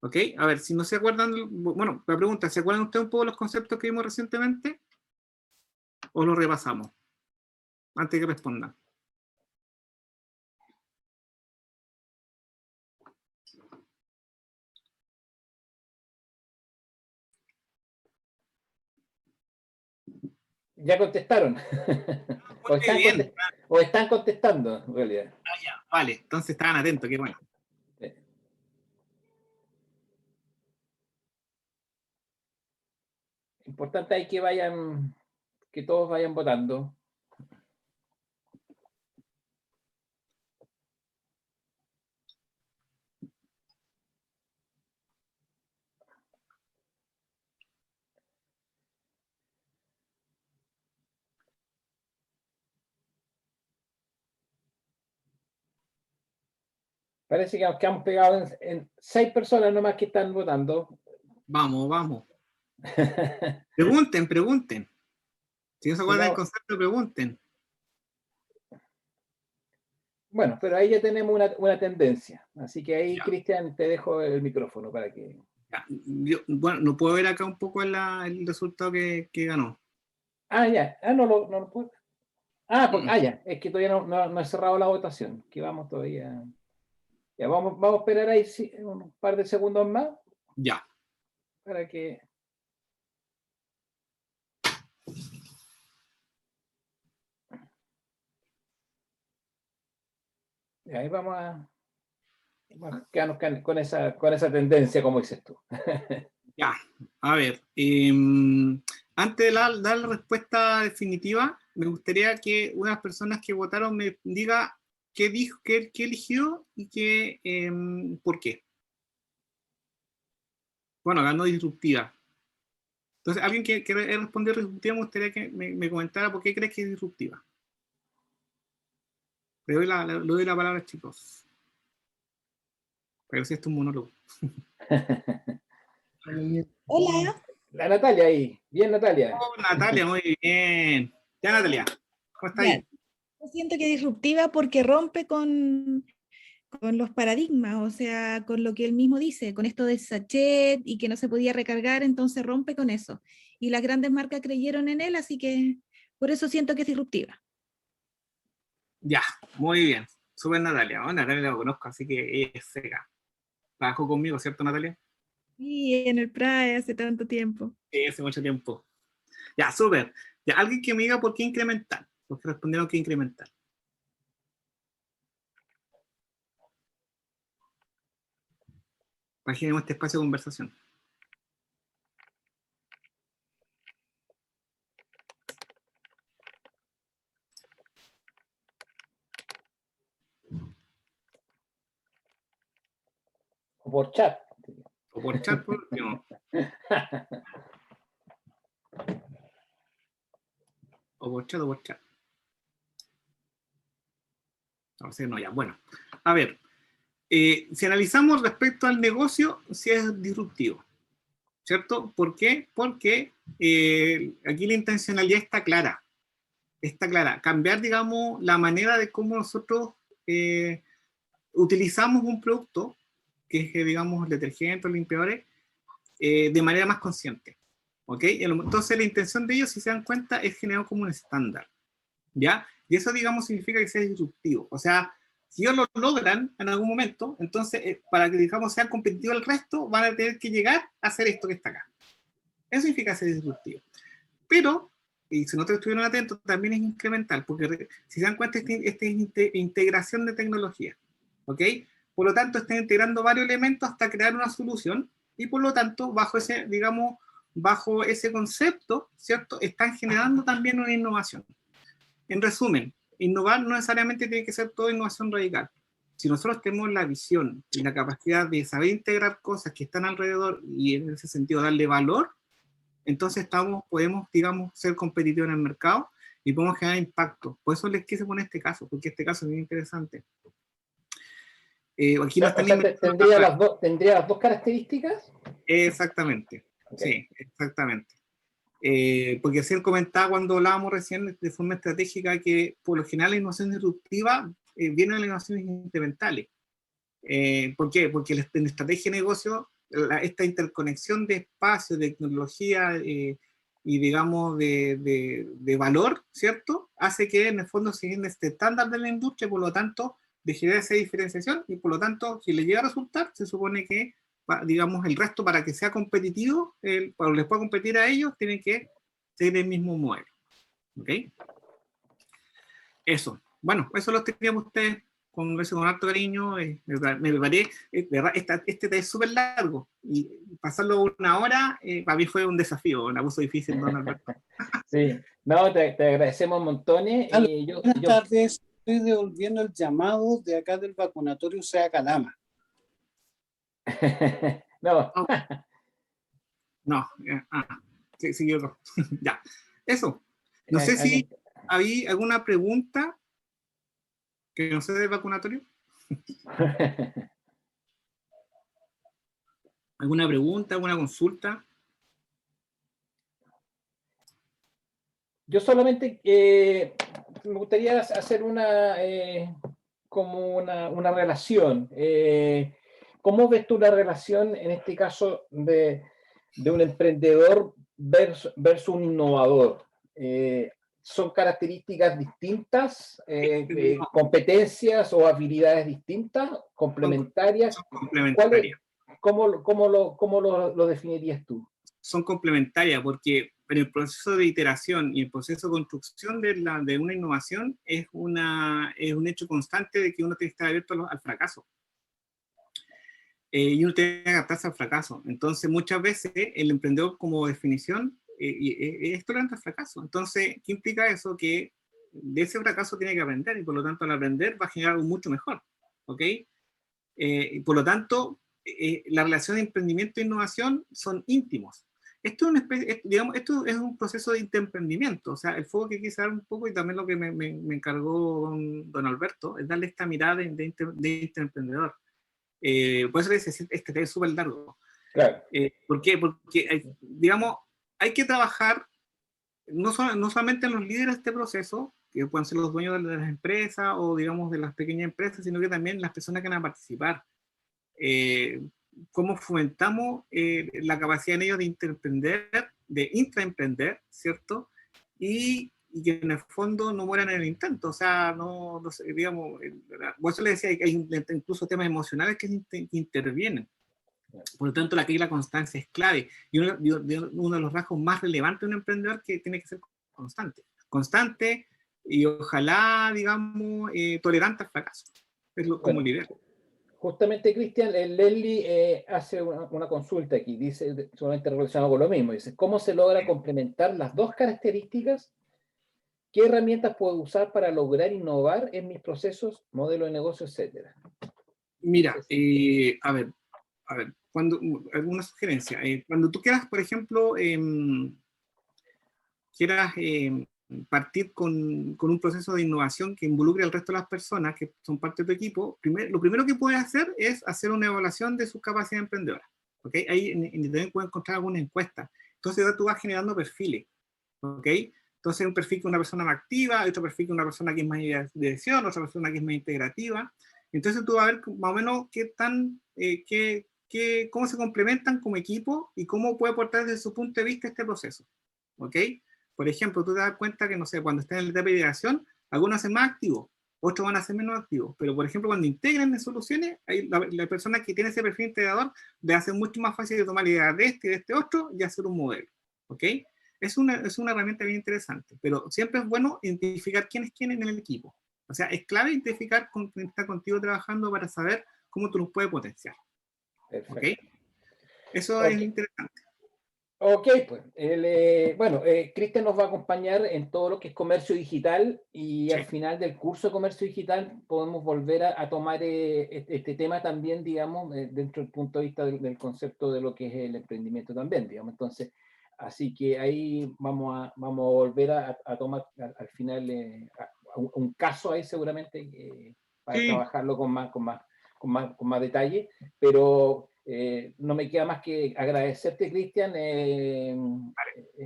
Speaker 1: ¿Ok? A ver, si no se acuerdan, bueno, la pregunta, ¿se acuerdan ustedes un poco de los conceptos que vimos recientemente? ¿O los repasamos? Antes de que respondan.
Speaker 2: Ya contestaron. O están contestando, en realidad.
Speaker 1: Ah, ya, vale, entonces estaban atentos, qué bueno.
Speaker 2: Importante es que todos vayan votando. Parece que nos quedamos pegados en 6 personas nomás que están votando.
Speaker 1: Vamos, vamos. Pregunten. Si no se acuerdan del concepto, pregunten.
Speaker 2: Bueno, pero ahí ya tenemos una tendencia. Así que ahí, Cristian, te dejo el micrófono para que...
Speaker 1: Bueno, no puedo ver acá un poco el resultado que ganó.
Speaker 2: Ah, ya. Ah, no lo puedo. Ah, ya. Es que todavía no he cerrado la votación. Que vamos todavía... Ya vamos a esperar ahí un par de segundos más
Speaker 1: Ya.
Speaker 2: para que... Y ahí vamos a quedarnos con esa tendencia, como dices tú.
Speaker 1: Ya, a ver, antes de dar la respuesta definitiva, me gustaría que unas personas que votaron me diga qué dijo, qué eligió y por qué. Bueno, ganó disruptiva. Entonces, alguien que respondió disruptiva, me gustaría que me comentara por qué crees que es disruptiva. Le doy la palabra, chicos. Pero si esto es un monólogo.
Speaker 3: Hola.
Speaker 2: La Natalia ahí. Bien, Natalia.
Speaker 1: Oh, Natalia, muy bien. Ya, Natalia, ¿cómo está
Speaker 3: Ya,
Speaker 1: ahí?
Speaker 3: yo siento que es disruptiva porque rompe con los paradigmas, o sea, con lo que él mismo dice, con esto de sachet y que no se podía recargar, entonces rompe con eso. Y las grandes marcas creyeron en él, así que por eso siento que es disruptiva.
Speaker 1: Ya, muy bien. Súper Natalia. Oh, Natalia la conozco, así que ella es seca. Trabajó conmigo, ¿cierto, Natalia?
Speaker 3: Y en el PRAE hace tanto tiempo.
Speaker 1: Sí, hace mucho tiempo. Ya, súper. Ya, alguien que me diga por qué incremental. Porque respondieron que incremental. Imaginemos este espacio de conversación.
Speaker 2: O por chat.
Speaker 1: O por chat, por último. O por chat, o por chat. No sé, no, ya. Bueno, a ver. Si analizamos respecto al negocio, sí es disruptivo. ¿Cierto? ¿Por qué? Porque aquí la intencionalidad está clara. Está clara. Cambiar, digamos, la manera de cómo nosotros utilizamos un producto, que es, digamos, detergentes, limpiadores, de manera más consciente. ¿Ok? Entonces la intención de ellos, si se dan cuenta, es generar como un estándar. ¿Ya? Y eso, digamos, significa que sea disruptivo. O sea, si ellos lo logran en algún momento, entonces, para que, digamos, sean competitivos el resto, van a tener que llegar a hacer esto que está acá. Eso significa ser disruptivo. Pero, y si no te estuvieron atentos, también es incremental, porque si se dan cuenta, esta es integración de tecnología. ¿Ok? Por lo tanto, están integrando varios elementos hasta crear una solución, y por lo tanto, bajo ese, digamos, bajo ese concepto, ¿cierto? Están generando también una innovación. En resumen, innovar no necesariamente tiene que ser toda innovación radical. Si nosotros tenemos la visión y la capacidad de saber integrar cosas que están alrededor y en ese sentido darle valor, entonces podemos, digamos, ser competitivos en el mercado y podemos generar impacto. Por eso les quise poner este caso, porque este caso es muy interesante. Aquí no están
Speaker 2: ¿Tendría las dos características?
Speaker 1: Exactamente, okay. Sí, exactamente. Porque así él comentaba cuando hablábamos recién de forma estratégica que por lo general la innovación disruptiva viene de las innovaciones incrementales. ¿Por qué? Porque en estrategia de negocio, esta interconexión de espacio, de tecnología y digamos de valor, ¿cierto? Hace que en el fondo se genere este estándar de la industria, por lo tanto, de generar esa diferenciación y por lo tanto, si le llega a resultar, se supone que digamos, el resto para que sea competitivo, para que les pueda competir a ellos, tienen que seguir el mismo modelo. ¿Ok? Eso. Bueno, eso lo teníamos ustedes con harto cariño. Me preparé, verdad, este es súper largo y pasarlo una hora, para mí fue un desafío, un abuso difícil, don Alberto.
Speaker 2: Sí, no, te agradecemos montones.
Speaker 6: Buenas tardes, estoy devolviendo el llamado de acá del vacunatorio Sea Calama.
Speaker 2: No.
Speaker 1: No, sí, yo ya, eso. No sé si hay alguna pregunta que no sé del vacunatorio. ¿Alguna pregunta, alguna consulta?
Speaker 2: Yo solamente me gustaría hacer como una relación. ¿Cómo ves tú la relación, en este caso, de un emprendedor versus un innovador? son características distintas, competencias o habilidades distintas, complementarias.
Speaker 1: Son complementarias.
Speaker 2: ¿Cómo lo definirías tú?
Speaker 1: Son complementarias porque en el proceso de iteración y el proceso de construcción de una innovación es un hecho constante de que uno tiene que estar abierto al fracaso. Y uno tiene que adaptarse al fracaso. Entonces, muchas veces el emprendedor, como definición, es tolerante al fracaso. Entonces, ¿qué implica eso? Que de ese fracaso tiene que aprender, y por lo tanto, al aprender va a generar algo mucho mejor. ¿Ok? Y por lo tanto, la relación de emprendimiento e innovación son íntimos. Esto es un proceso de interemprendimiento. O sea, el foco que quise dar un poco, y también lo que me encargó don Alberto, es darle esta mirada de interemprendedor. Por eso les decía, este es súper largo.
Speaker 2: Claro.
Speaker 1: ¿Por qué? Porque, digamos, hay que trabajar no solamente en los líderes de este proceso, que pueden ser los dueños de las empresas o, digamos, de las pequeñas empresas, sino que también las personas que van a participar. Cómo fomentamos la capacidad en ellos de interemprender, de intraemprender, ¿cierto? Y que en el fondo no mueran en el intento. O sea, no sé, digamos, por eso le decía que hay incluso temas emocionales que intervienen. Por lo tanto, la constancia es clave. Y uno de los rasgos más relevantes de un emprendedor que tiene que ser constante. Constante y ojalá, digamos, tolerante al fracaso. Es como líder.
Speaker 2: Justamente, Cristian, Leslie hace una consulta aquí, dice, solamente relacionado con lo mismo, dice, ¿cómo se logra complementar las dos características? ¿Qué herramientas puedo usar para lograr innovar en mis procesos, modelo de negocio, etcétera?
Speaker 1: Mira, a ver, alguna sugerencia. Cuando tú quieras, por ejemplo, partir con un proceso de innovación que involucre al resto de las personas que son parte de tu equipo, lo primero que puedes hacer es hacer una evaluación de sus capacidades emprendedoras. ¿Okay? Ahí en Internet puedes encontrar alguna encuesta. Entonces tú vas generando perfiles. ¿Okay? Entonces un perfil que es una persona más activa, otro perfil que es una persona que es más de dirección, otra persona que es más integrativa. Entonces tú vas a ver más o menos cómo se complementan como equipo y cómo puede aportar desde su punto de vista este proceso. ¿Ok? Por ejemplo, tú te das cuenta que, no sé, cuando estén en la etapa de ideación, algunos hacen más activos, otros van a ser menos activos. Pero, por ejemplo, cuando integran en soluciones, la persona que tiene ese perfil integrador le hace mucho más fácil de tomar la idea de este y de este otro y hacer un modelo. ¿Ok? Es una herramienta bien interesante, pero siempre es bueno identificar quién es quién en el equipo. O sea, es clave identificar con quién está contigo trabajando para saber cómo tú los puedes potenciar.
Speaker 2: Perfecto.
Speaker 1: ¿Ok? Eso es interesante.
Speaker 2: Ok, pues, Cristian nos va a acompañar en todo lo que es comercio digital y al final del curso de comercio digital podemos volver a tomar este tema también, digamos, dentro del punto de vista del concepto de lo que es el emprendimiento también, digamos. Entonces, así que ahí vamos a volver a tomar al final un caso ahí seguramente para trabajarlo con más detalle, pero no me queda más que agradecerte, Cristian,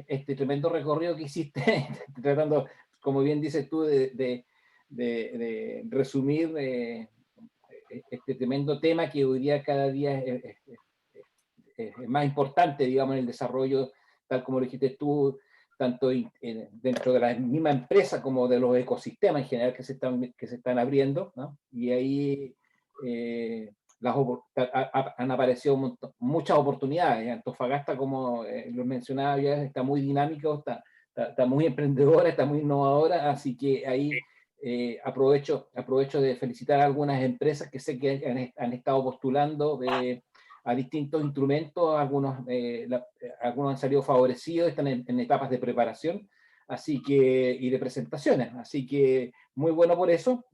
Speaker 2: este tremendo recorrido que hiciste, tratando, como bien dices tú, de resumir este tremendo tema que hoy día cada día es más importante, digamos, en el desarrollo, tal como lo dijiste tú, tanto dentro de la misma empresa como de los ecosistemas en general que se están abriendo, ¿no? Y ahí han aparecido muchas oportunidades. Antofagasta, como lo mencionaba ya, está muy dinámico, está muy emprendedora, está muy innovadora, así que ahí aprovecho de felicitar a algunas empresas que sé que han estado postulando a distintos instrumentos, algunos han salido favorecidos, están en etapas de preparación y de presentaciones, así que muy bueno por eso.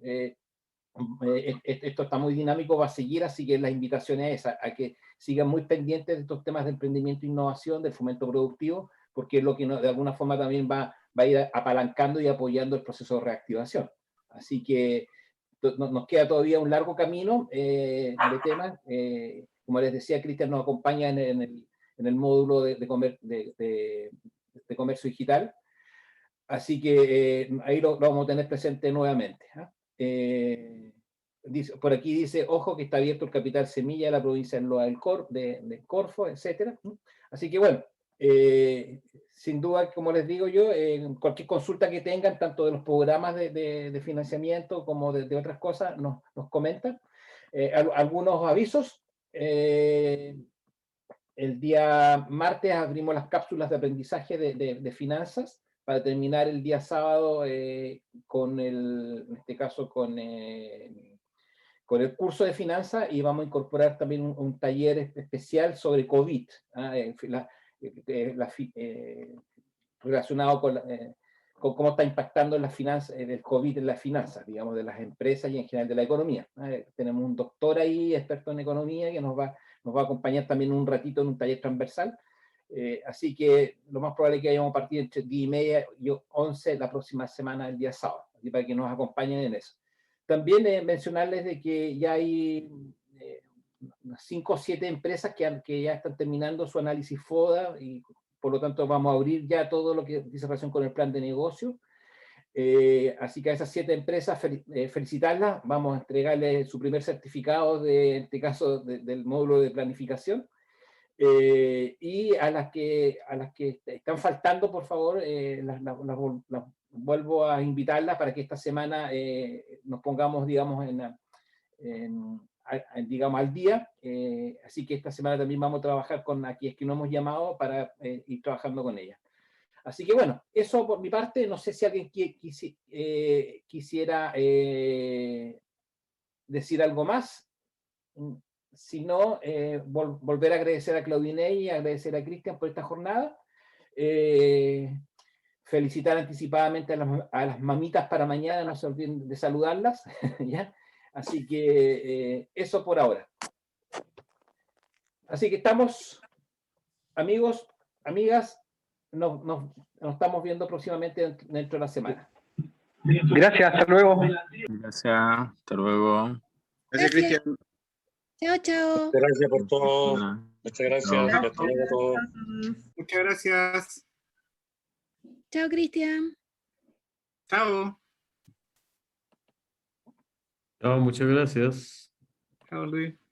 Speaker 2: Esto está muy dinámico, va a seguir, así que la invitación es esa, a que sigan muy pendientes de estos temas de emprendimiento e innovación, del fomento productivo, porque es lo que de alguna forma también va a ir apalancando y apoyando el proceso de reactivación. Así que nos queda todavía un largo camino de temas. Como les decía, Cristian nos acompaña en el módulo de comercio digital, así que ahí lo vamos a tener presente nuevamente. Por aquí dice, ojo que está abierto el Capital Semilla de la provincia de Corfo, etcétera. Así que bueno, Sin duda, como les digo yo, cualquier consulta que tengan, tanto de los programas de financiamiento como de otras cosas, nos comentan. Algunos avisos. El día martes abrimos las cápsulas de aprendizaje de finanzas para terminar el día sábado en este caso con el curso de finanzas, y vamos a incorporar también un taller especial sobre COVID, relacionado con cómo está impactando las finanzas, el COVID en las finanzas, digamos, de las empresas y en general de la economía. Tenemos un doctor ahí, experto en economía, que nos va a acompañar también un ratito en un taller transversal. Así que lo más probable es que vayamos a partir entre 10:30 y 11 la próxima semana, el día sábado, para que nos acompañen en eso. También mencionarles de que ya hay 5 o 7 empresas que ya están terminando su análisis FODA, y por lo tanto vamos a abrir ya todo lo que dice relación con el plan de negocio. Así que a esas 7 empresas felicitarlas, vamos a entregarles su primer certificado, en este caso del módulo de planificación. Y a las que están faltando, por favor, las vuelvo a invitarlas para que esta semana nos pongamos, digamos, digamos, al día. Así que esta semana también vamos a trabajar con aquellas que no hemos llamado para ir trabajando con ellas. Así que bueno, eso por mi parte. No sé si alguien quisiera decir algo más. Si no, volver a agradecer a Claudine y agradecer a Cristian por esta jornada. Felicitar anticipadamente a las mamitas para mañana, no se olviden de saludarlas. ¿Ya? Así que eso por ahora. Así que estamos, amigos, amigas, nos estamos viendo próximamente dentro de la semana.
Speaker 7: Gracias, hasta luego.
Speaker 8: Gracias, hasta luego.
Speaker 1: Gracias, Cristian.
Speaker 3: Chao, chao.
Speaker 9: Muchas gracias por todo.
Speaker 8: Hola.
Speaker 9: Muchas gracias.
Speaker 8: Chao.
Speaker 9: Hasta luego a todos.
Speaker 1: Muchas gracias.
Speaker 3: Chao, Cristian.
Speaker 1: Chao.
Speaker 10: Chao, muchas gracias.
Speaker 1: Chao, Luis.